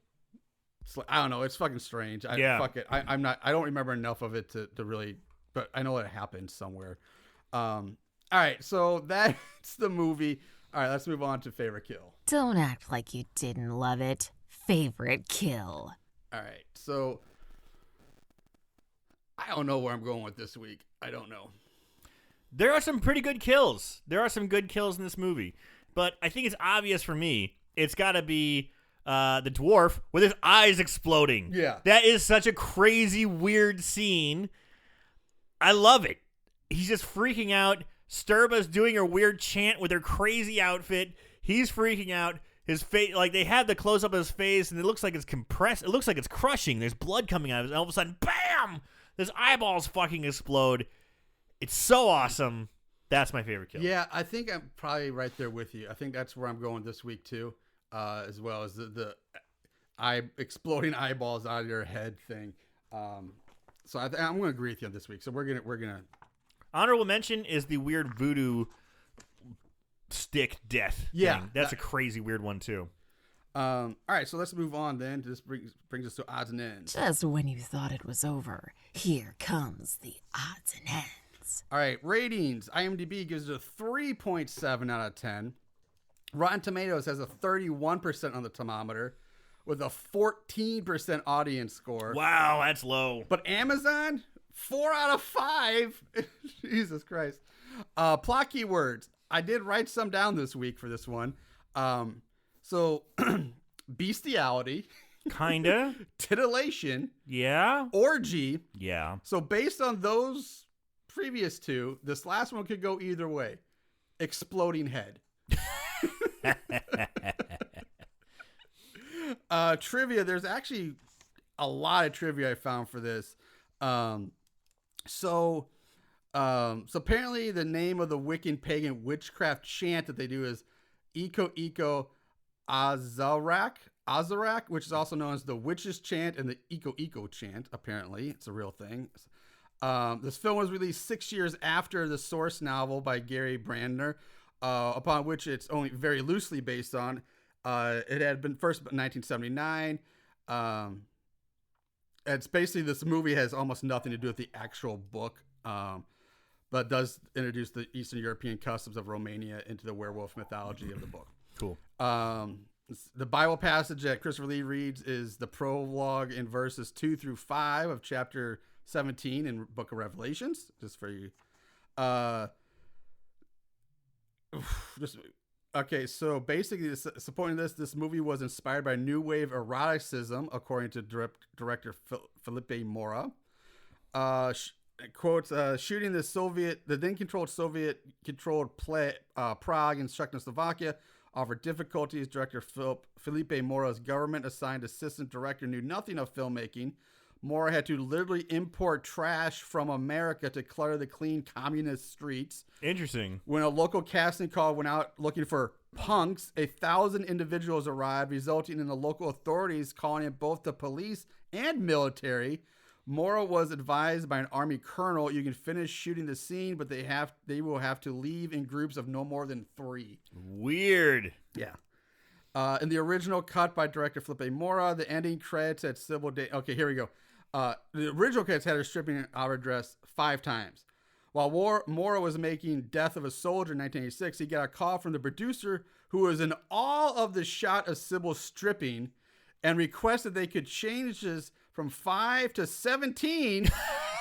I don't know. It's fucking strange. Fuck it. I don't remember enough of it to really, but I know it happened somewhere. All right, so that's the movie. All right, let's move on to favorite kill. Don't act like you didn't love it. Favorite kill. All right, so I don't know where I'm going with this week. I don't know. There are some pretty good kills. There are some good kills in this movie, but I think it's obvious for me. It's got to be the dwarf with his eyes exploding. Yeah. That is such a crazy, weird scene. I love it. He's just freaking out. Sturba's doing her weird chant with her crazy outfit. He's freaking out. His face, like they have the close up of his face, and it looks like it's compressed. It looks like it's crushing. There's blood coming out of it, and all of a sudden, bam! His eyeballs fucking explode. It's so awesome. That's my favorite kill. Yeah, I think I'm probably right there with you. I think that's where I'm going this week too, as well as the exploding eyeballs out of your head thing. So I'm going to agree with you on this week. So we're gonna. Honorable mention is the weird voodoo stick death. Yeah, thing. That's a crazy weird one too. All right, so let's move on then. This brings us to odds and ends. Just when you thought it was over, here comes the odds and ends. All right, ratings. IMDb gives it a 3.7 out of 10. Rotten Tomatoes has a 31% on the thermometer with a 14% audience score. Wow, that's low. But But Amazon, 4 out of 5. Jesus Christ. Plot keywords. I did write some down this week for this one. So, bestiality, kinda. titillation, Yeah. orgy. Yeah. So, based on those previous two, this last one could go either way. Exploding head. Trivia. There's actually a lot of trivia I found for this. So apparently the name of the Wiccan pagan witchcraft chant that they do is Iko Azarak, which is also known as the witch's chant and the Iko chant. Apparently, it's a real thing. This film was released 6 years after the source novel by Gary Brandner, upon which it's only very loosely based on. It had been first in 1979. It's basically, this movie has almost nothing to do with the actual book, but does introduce the Eastern European customs of Romania into the werewolf mythology of the book. Cool. The Bible passage that Christopher Lee reads is the prologue in verses 2 through 5 of chapter 17 in Book of Revelations, just for you. Okay, so basically, supporting this movie was inspired by new wave eroticism, according to director Felipe Mora. Quotes, shooting the then controlled Soviet-controlled Prague and Czechoslovakia offered difficulties. Director Felipe Mora's government-assigned assistant director knew nothing of filmmaking. Mora had to literally import trash from America to clutter the clean communist streets. Interesting. When a local casting call went out looking for punks, 1,000 individuals arrived, resulting in the local authorities calling in both the police and military. Mora was advised by an army colonel, you can finish shooting the scene, but they will have to leave in groups of no more than 3. Weird. Yeah. In the original cut by director Felipe Mora, the ending credits had Sybil Danning. Okay, here we go. The original credits had her stripping out her dress 5 times. While Mora was making Death of a Soldier in 1986, he got a call from the producer who was in awe of the shot of Sybil stripping and requested they could change this from 5 to 17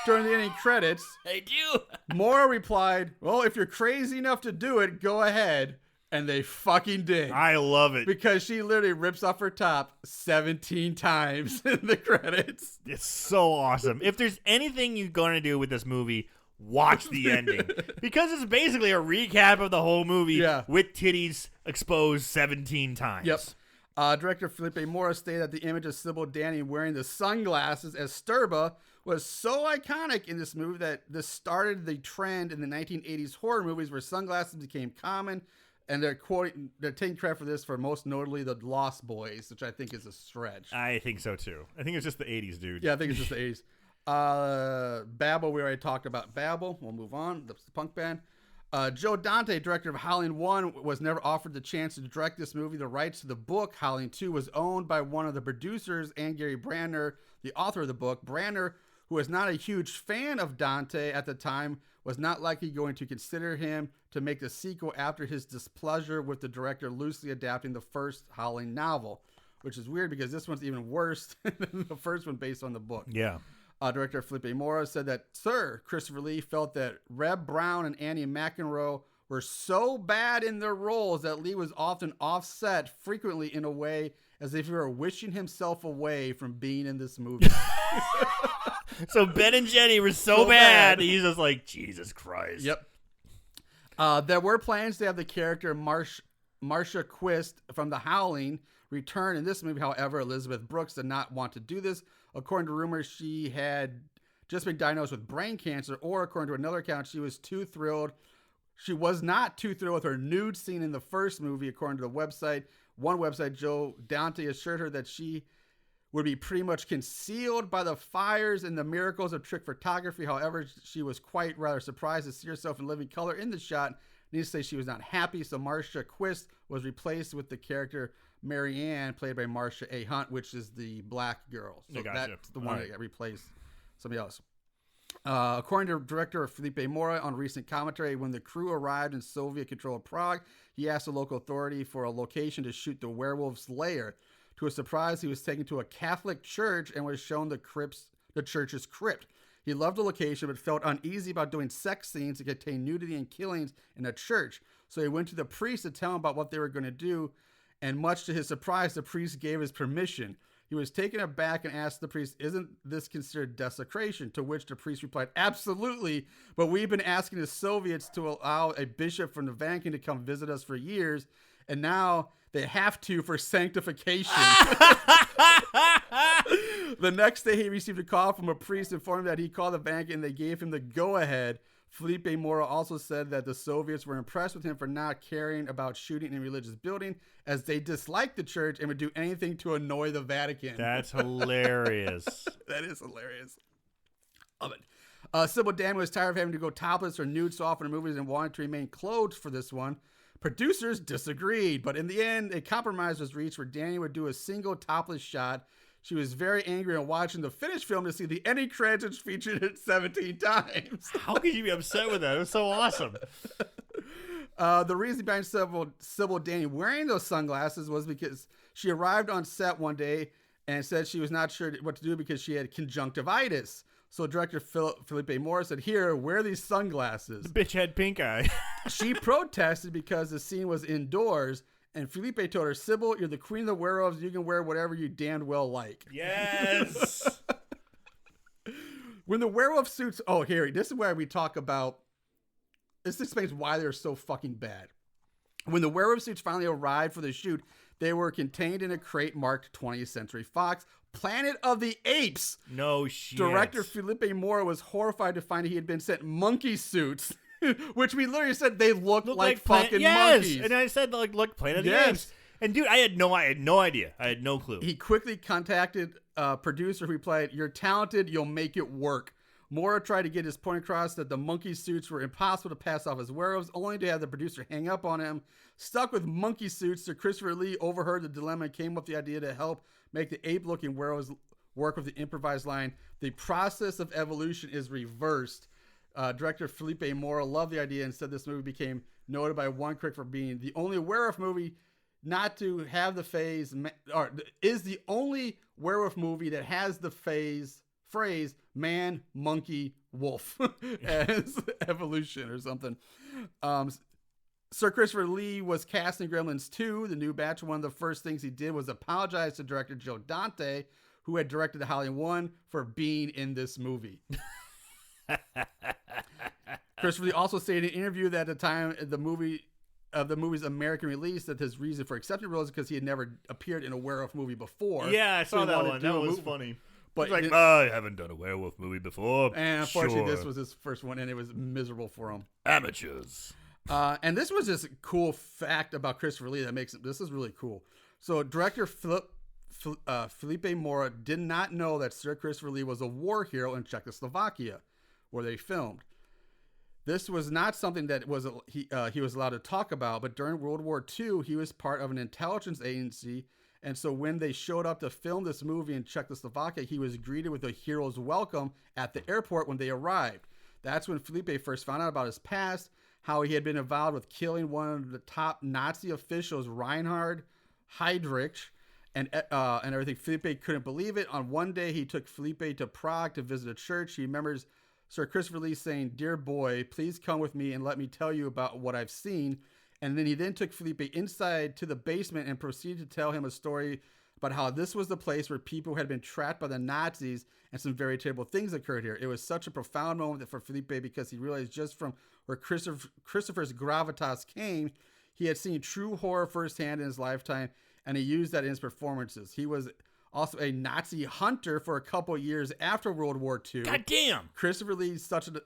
during the ending credits. They do. Mora replied, well, if you're crazy enough to do it, go ahead. And they fucking did. I love it. Because she literally rips off her top 17 times in the credits. It's so awesome. If there's anything you're going to do with this movie, watch the ending. Because it's basically a recap of the whole movie with titties exposed 17 times. Yep. Director Felipe Mora stated that the image of Sybil Danning wearing the sunglasses as Sturba was so iconic in this movie that this started the trend in the 1980s horror movies where sunglasses became common. And they're taking credit for this for most notably the Lost Boys, which I think is a stretch. I think so too. I think it's just the 80s, dude. Yeah, I think it's just the 80s. Babel, we already talked about Babel. We'll move on. That's the punk band. Joe Dante, director of Howling 1, was never offered the chance to direct this movie. The rights to the book, Howling 2, was owned by one of the producers and Gary Brandner, the author of the book. Brandner, who was not a huge fan of Dante at the time, was not likely going to consider him to make the sequel after his displeasure with the director loosely adapting the first Howling novel, which is weird because this one's even worse than the first one based on the book. Yeah. Director Felipe Mora said that, Sir, Christopher Lee felt that Reb Brown and Annie McEnroe were so bad in their roles that Lee was often offset frequently in a way as if he were wishing himself away from being in this movie. So Ben and Jenny were so bad. He's just like, Jesus Christ. Yep. There were plans to have the character Marcia Quist from The Howling returned in this movie. However, Elizabeth Brooks did not want to do this. According to rumors, she had just been diagnosed with brain cancer, or according to another account, she was not too thrilled with her nude scene in the first movie. According to the website, one website, Joe Dante assured her that she would be pretty much concealed by the fires and the miracles of trick photography. However, she was quite rather surprised to see herself in living color in the shot. Needless to say, she was not happy, so Marcia Quist was replaced with the character Marianne, played by Marcia A. Hunt, which is the black girl. So that's the one that got replaced. Somebody else. According to director Felipe Mora on recent commentary, when the crew arrived in Soviet-controlled Prague, he asked the local authority for a location to shoot the werewolf's lair. To his surprise, he was taken to a Catholic church and was shown the church's crypt. He loved the location, but felt uneasy about doing sex scenes that contain nudity and killings in a church. So he went to the priest to tell him about what they were going to do, and much to his surprise, the priest gave his permission. He was taken aback and asked the priest, "Isn't this considered desecration?" To which the priest replied, "Absolutely, but we've been asking the Soviets to allow a bishop from the Vatican to come visit us for years, and now they have to for sanctification." The next day, he received a call from a priest informing that he called the Vatican and they gave him the go-ahead. Felipe Mora also said that the Soviets were impressed with him for not caring about shooting in a religious building, as they disliked the church and would do anything to annoy the Vatican. That's hilarious. That is hilarious. Love it. Sybil Danning was tired of having to go topless or nude so often in movies and wanted to remain clothed for this one. Producers disagreed, but in the end, a compromise was reached where Danning would do a single topless shot. She was very angry on watching the finished film to see the ending credits featured it 17 times. How could you be upset with that? It was so awesome. The reason behind Sybil Danning wearing those sunglasses was because she arrived on set one day and said she was not sure what to do because she had conjunctivitis. So director Felipe Mora said, "Here, wear these sunglasses." The bitch had pink eye. She protested because the scene was indoors, and Felipe told her, "Sybil, you're the queen of the werewolves. You can wear whatever you damned well like." Yes. When the werewolf suits... Oh, here, this is where we talk about... This explains why they're so fucking bad. When the werewolf suits finally arrived for the shoot, they were contained in a crate marked 20th Century Fox, Planet of the Apes. No shit. Director Felipe Mora was horrified to find he had been sent monkey suits, which we literally said they look like fucking monkeys. And I said, like, look, Planet of the Yes. Apes. And dude, I had no idea. I had no clue. He quickly contacted a producer who replied, "You're talented, you'll make it work." Mora tried to get his point across that the monkey suits were impossible to pass off as werewolves, only to have the producer hang up on him. Stuck with monkey suits, Sir Christopher Lee overheard the dilemma and came up with the idea to help make the ape-looking werewolves work with the improvised line, "The process of evolution is reversed." Director Felipe Mora loved the idea and said this movie became noted by one critic for being the only werewolf movie not to have the phrase, or is the only werewolf movie that has the phrase man, monkey, wolf as evolution or something. Sir Christopher Lee was cast in Gremlins 2, the new batch. One of the first things he did was apologize to director Joe Dante, who had directed The Howling 1, for being in this movie. Christopher Lee also stated in an interview that at the time the movie's American release, that his reason for accepting the role is because he had never appeared in a werewolf movie before. Yeah, I So saw he that wanted one. to do That a was movie. funny. But He's like, I haven't done a werewolf movie before. and unfortunately, Sure. this was his first one, and it was miserable for him. Amateurs. And this was just a cool fact about Christopher Lee that makes it. This is really cool. So director Felipe Mora did not know that Sir Christopher Lee was a war hero in Czechoslovakia, where they filmed. This was not something that he was allowed to talk about, but during World War II, he was part of an intelligence agency, and so when they showed up to film this movie in Czechoslovakia, he was greeted with a hero's welcome at the airport when they arrived. That's when Felipe first found out about his past, how he had been involved with killing one of the top Nazi officials, Reinhard Heydrich, and everything. Felipe couldn't believe it. On one day, he took Felipe to Prague to visit a church. He remembers Sir Christopher Lee saying, "Dear boy, please come with me and let me tell you about what I've seen." And then he took Felipe inside to the basement and proceeded to tell him a story about how this was the place where people had been trapped by the Nazis and some very terrible things occurred here. It was such a profound moment for Felipe because he realized just from where Christopher's gravitas came, He had seen true horror firsthand in his lifetime, and he used that in his performances. He was also a Nazi hunter for a couple years after World War II. God damn! Christopher Lee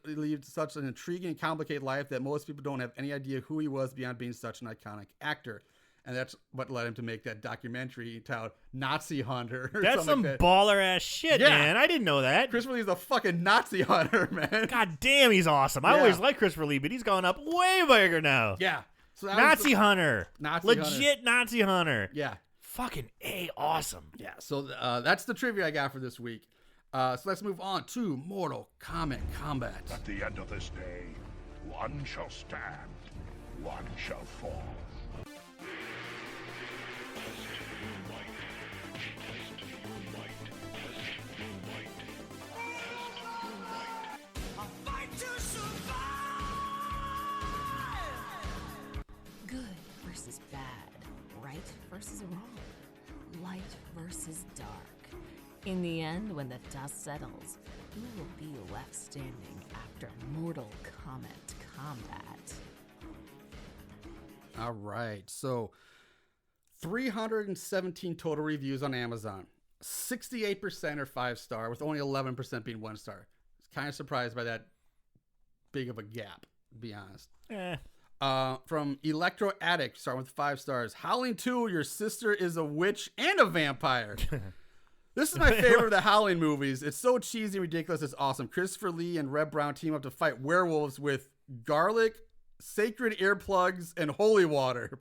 lived such an intriguing and complicated life that most people don't have any idea who he was beyond being such an iconic actor. And that's what led him to make that documentary titled Nazi Hunter. That's some like that. baller ass shit, Yeah. man. I didn't know that. Christopher Lee's a fucking Nazi hunter, man. God damn, he's awesome. I Yeah. always liked Christopher Lee, but he's gone up way bigger now. Yeah. So that Nazi was hunter. Nazi Legit Nazi hunter. Yeah. Fucking A, awesome. Yeah. So that's the trivia I got for this week. So let's move on to Mortal Kombat Combat. At the end of this day, one shall stand, one shall fall. Good versus bad. Right versus wrong. Light versus dark. In the end, when the dust settles, who will be left standing after Mortal Kombat Combat? All right. So 317 total reviews on Amazon. 68% are 5-star, with only 11% being 1-star. It's kind of surprised by that big of a gap, to be honest. From Electro Addict, starting with 5 stars. Howling 2, your sister is a witch and a vampire. This is my favorite of the Howling movies. It's so cheesy and ridiculous. It's awesome. Christopher Lee and Reb Brown team up to fight werewolves with garlic, sacred earplugs, and holy water.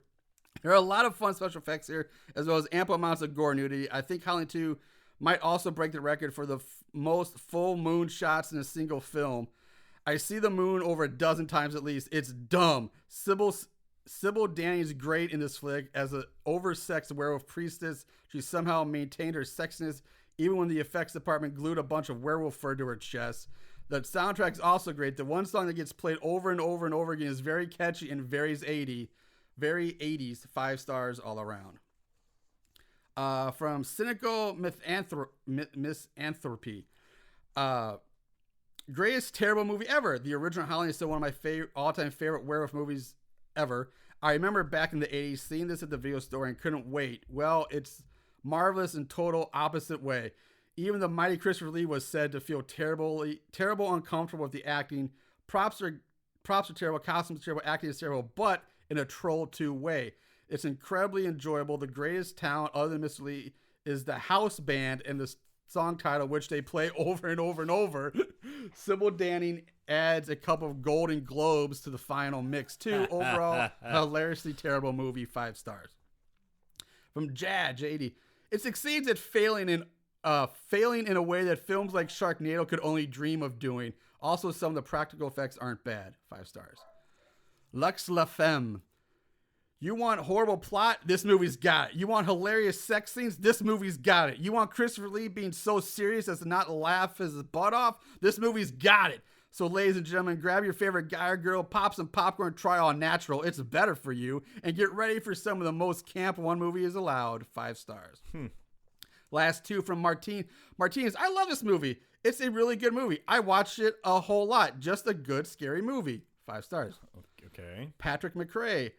There are a lot of fun special effects here, as well as ample amounts of gore and nudity. I think Howling 2 might also break the record for the most full moon shots in a single film. I see the moon over a dozen times at least. It's dumb. Sybil Danning is great in this flick. As an oversexed werewolf priestess, she somehow maintained her sexiness even when the effects department glued a bunch of werewolf fur to her chest. The soundtrack is also great. The one song that gets played over and over and over again is very catchy and very 80s, 5 stars all around. From Cynical Misanthropy. Greatest terrible movie ever. The original Howling is still one of my all-time favorite werewolf movies ever. I remember back in the 80s seeing this at the video store and couldn't wait. Well, it's marvelous in total opposite way. Even the mighty Christopher Lee was said to feel terrible, uncomfortable with the acting. Props are terrible, costumes are terrible, acting is terrible, but in a Troll 2 way. It's incredibly enjoyable. The greatest talent other than Mr. Lee is the house band and the song title, which they play over and over and over. Sybil Danning adds a couple of Golden Globes to the final mix too. Overall, a hilariously terrible movie, 5 stars. From JD, it succeeds at failing in a way that films like Sharknado could only dream of doing. Also, some of the practical effects aren't bad, 5 stars. Lux La Femme. You want horrible plot? This movie's got it. You want hilarious sex scenes? This movie's got it. You want Christopher Lee being so serious as to not laugh his butt off? This movie's got it. So, ladies and gentlemen, grab your favorite guy or girl, pop some popcorn, try All Natural. It's better for you. And get ready for some of the most camp one movie is allowed. 5 stars. Last 2 from Martinez. I love this movie. It's a really good movie. I watched it a whole lot. Just a good, scary movie. 5 stars. Okay. Patrick McRae.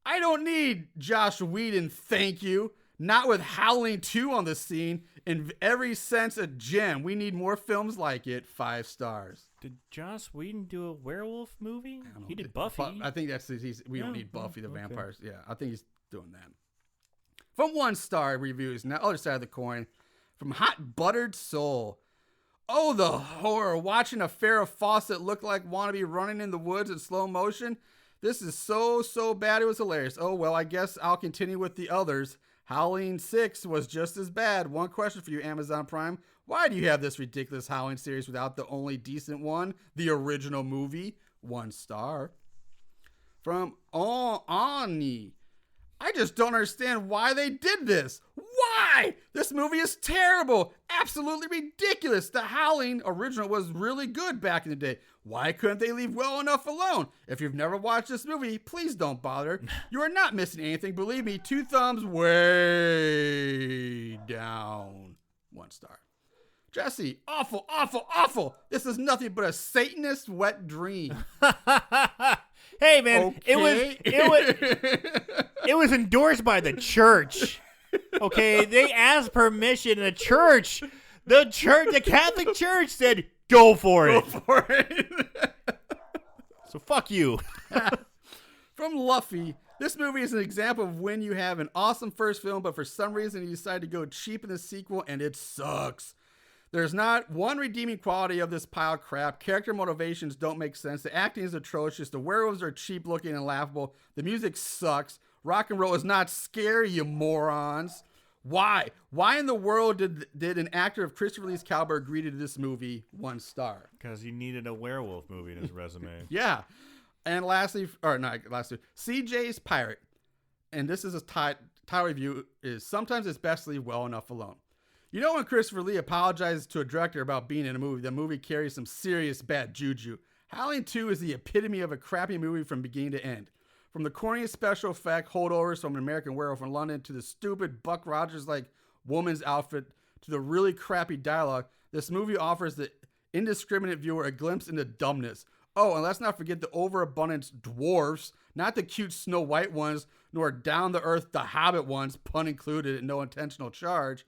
I don't need Josh Whedon, thank you. Not with Howling 2 on the scene. In every sense, a gem. We need more films like it. 5 stars. Did Joss Whedon do a werewolf movie? I don't know. He did Buffy. I think that's we don't need Buffy the okay. vampires. Yeah, I think he's doing that. From 1-star reviews, now other side of the coin. From Hot Buttered Soul. Oh, the horror. Watching a Farrah Fawcett look like wannabe running in the woods in slow motion. This is so bad it was hilarious. Oh, well, I guess I'll continue with the others. Howling 6 was just as bad. One question for you, Amazon Prime. Why do you have this ridiculous Howling series without the only decent one? The original movie. 1 star. From Ani. I just don't understand why they did this. Why? This movie is terrible. Absolutely ridiculous. The Howling original was really good back in the day. Why couldn't they leave well enough alone? If you've never watched this movie, please don't bother. You are not missing anything. Believe me, 2 thumbs way down. 1 star. Jesse, awful. This is nothing but a Satanist wet dream. Hey man, Okay. it was endorsed by the church. Okay, they asked permission. The Catholic Church said, "Go for it." Go for it. So fuck you. From Luffy, this movie is an example of when you have an awesome first film, but for some reason you decide to go cheap in the sequel, and it sucks. There's not one redeeming quality of this pile of crap. Character motivations don't make sense. The acting is atrocious. The werewolves are cheap looking and laughable. The music sucks. Rock and roll is not scary, you morons. Why? Why in the world did an actor of Christopher Lee's caliber agree to this movie 1 star? Because he needed a werewolf movie in his resume. Yeah. And lastly, CJ's Pirate. And this is a title review is sometimes it's best to leave well enough alone. You know when Christopher Lee apologizes to a director about being in a movie, the movie carries some serious bad juju. Howling 2 is the epitome of a crappy movie from beginning to end. From the corniest special effect holdovers from an American Werewolf in London to the stupid Buck Rogers-like woman's outfit to the really crappy dialogue, this movie offers the indiscriminate viewer a glimpse into dumbness. Oh, and let's not forget the overabundance dwarfs, not the cute Snow White ones, nor down-the-earth The Hobbit ones, pun included, and no additional charge.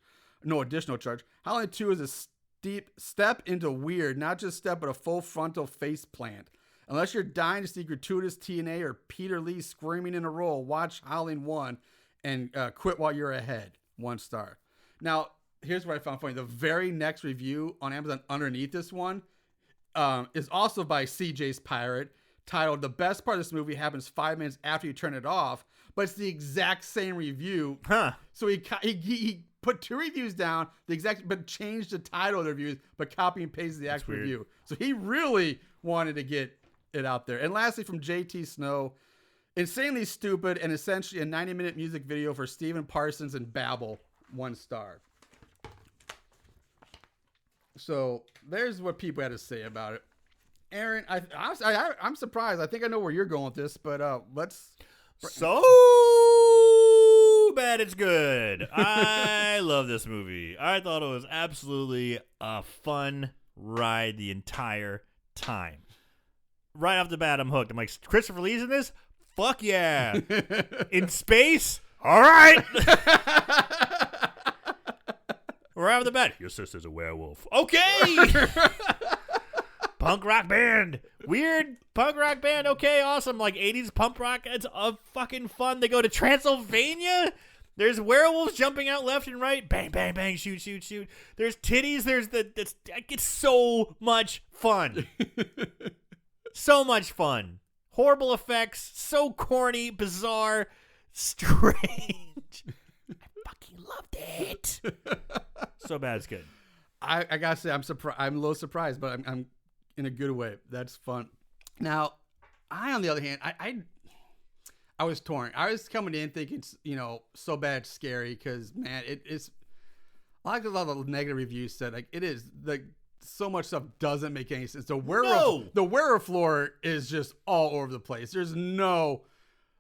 Howling 2 is a steep step into weird, not just step, but a full frontal face plant. Unless you're dying to see gratuitous TNA or Peter Lee screaming in a role, watch Howling 1 and quit while you're ahead. 1 star. Now, here's what I found funny. The very next review on Amazon underneath this one is also by CJ's Pirate, titled, "The best part of this movie happens 5 minutes after you turn it off," but it's the exact same review. Huh. So he put 2 reviews down, but changed the title of the reviews, but copy and pasted the actual review. So he really wanted to get it out there. And lastly, from JT Snow, insanely stupid and essentially a 90-minute music video for Stephen Parsons and Babel. 1 star. So there's what people had to say about it. Aaron, I'm surprised. I think I know where you're going with this, but let's. So bad it's good. I love this movie. I thought it was absolutely a fun ride the entire time. Right off the bat, I'm hooked. I'm like, Christopher Lee's in this? Fuck yeah. In space? All right. Right off the bat, your sister's a werewolf. Okay. Punk rock band. Weird punk rock band. Okay, awesome. Like 80s punk rock. It's fucking fun. They go to Transylvania. There's werewolves jumping out left and right. Bang, bang, bang. Shoot, shoot, shoot. There's titties. It's so much fun. So much fun. Horrible effects. So corny, bizarre, strange. I fucking loved it. So bad it's good. I gotta say, I'm surprised. I'm a little surprised, but I'm in a good way. That's fun. Now, on the other hand, I was torn. I was coming in thinking, so bad it's scary because, man, it's like a lot of negative reviews said, like it is like so much stuff doesn't make any sense. The werewolf lore is just all over the place. There's no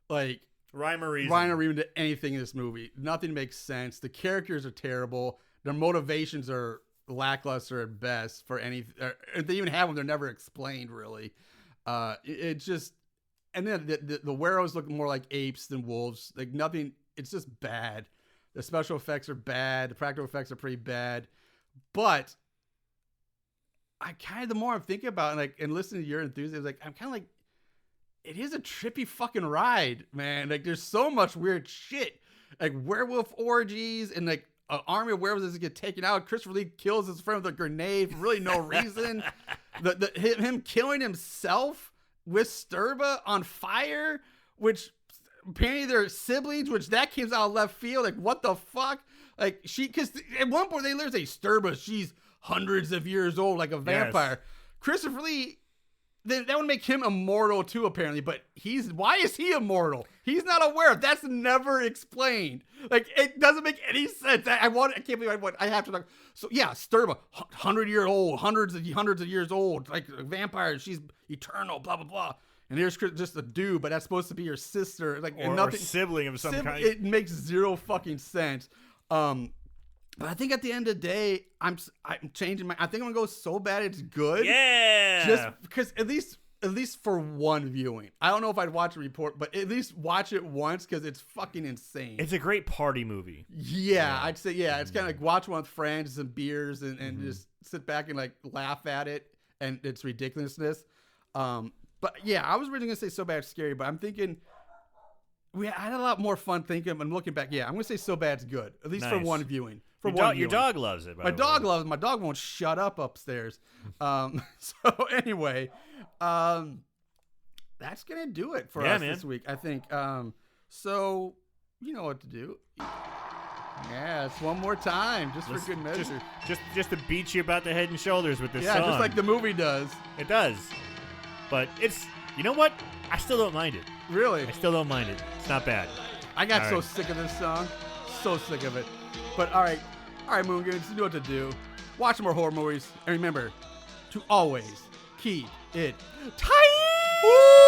like rhyme or reason to anything in this movie. Nothing makes sense. The characters are terrible. Their motivations are lackluster at best for any. If they even have them, they're never explained really. It just. And then the werewolves look more like apes than wolves. Like nothing. It's just bad. The special effects are bad. The practical effects are pretty bad. But I kind of, the more I'm thinking about it, and listening to your enthusiasm, I'm kind of like, it is a trippy fucking ride, man. Like there's so much weird shit, like werewolf orgies and like an army of werewolves that get taken out. Christopher Lee kills his friend with a grenade for really no reason. Him killing himself with Sturba on fire, which apparently they're siblings, which that came out of left field. Like, what the fuck? Like, because at one point they literally say Sturba, she's hundreds of years old, like a vampire. Yes. Christopher Lee, then that would make him immortal too, apparently. But why is he immortal? He's not aware. That's never explained. Like, it doesn't make any sense. I can't believe I have to. So yeah, Sturba, 100-year-old, hundreds of years old, like a vampire. She's eternal, blah blah blah. And here's just a dude, but that's supposed to be your sister, like or sibling of some kind. It makes zero fucking sense. But I think at the end of the day, I'm changing my. I think I'm gonna go so bad it's good. Yeah. Just because at least at least for one viewing. I don't know if I'd watch a report, but at least watch it once because it's fucking insane. It's a great party movie. Yeah, I'd say, it's kind of like watch one with friends, some beers, and just sit back and like laugh at it and its ridiculousness. But yeah, I was originally going to say So Bad It's Scary, but I'm thinking, I had a lot more fun thinking and looking back. Yeah, I'm going to say So Bad It's Good, at least for Nice. one viewing. Your dog loves it. My dog loves it. My dog won't shut up upstairs. So anyway, that's going to do it for us this week, I think. So you know what to do. Yeah, it's one more time, just for good measure. Just to beat you about the head and shoulders with this song. Yeah, just like the movie does. It does. But it's, you know what? I still don't mind it. Really? I still don't mind it. It's not bad. I got so sick of this song. So sick of it. But all right, Moongoons, you know what to do. Watch some more horror movies. And remember to always keep it tight.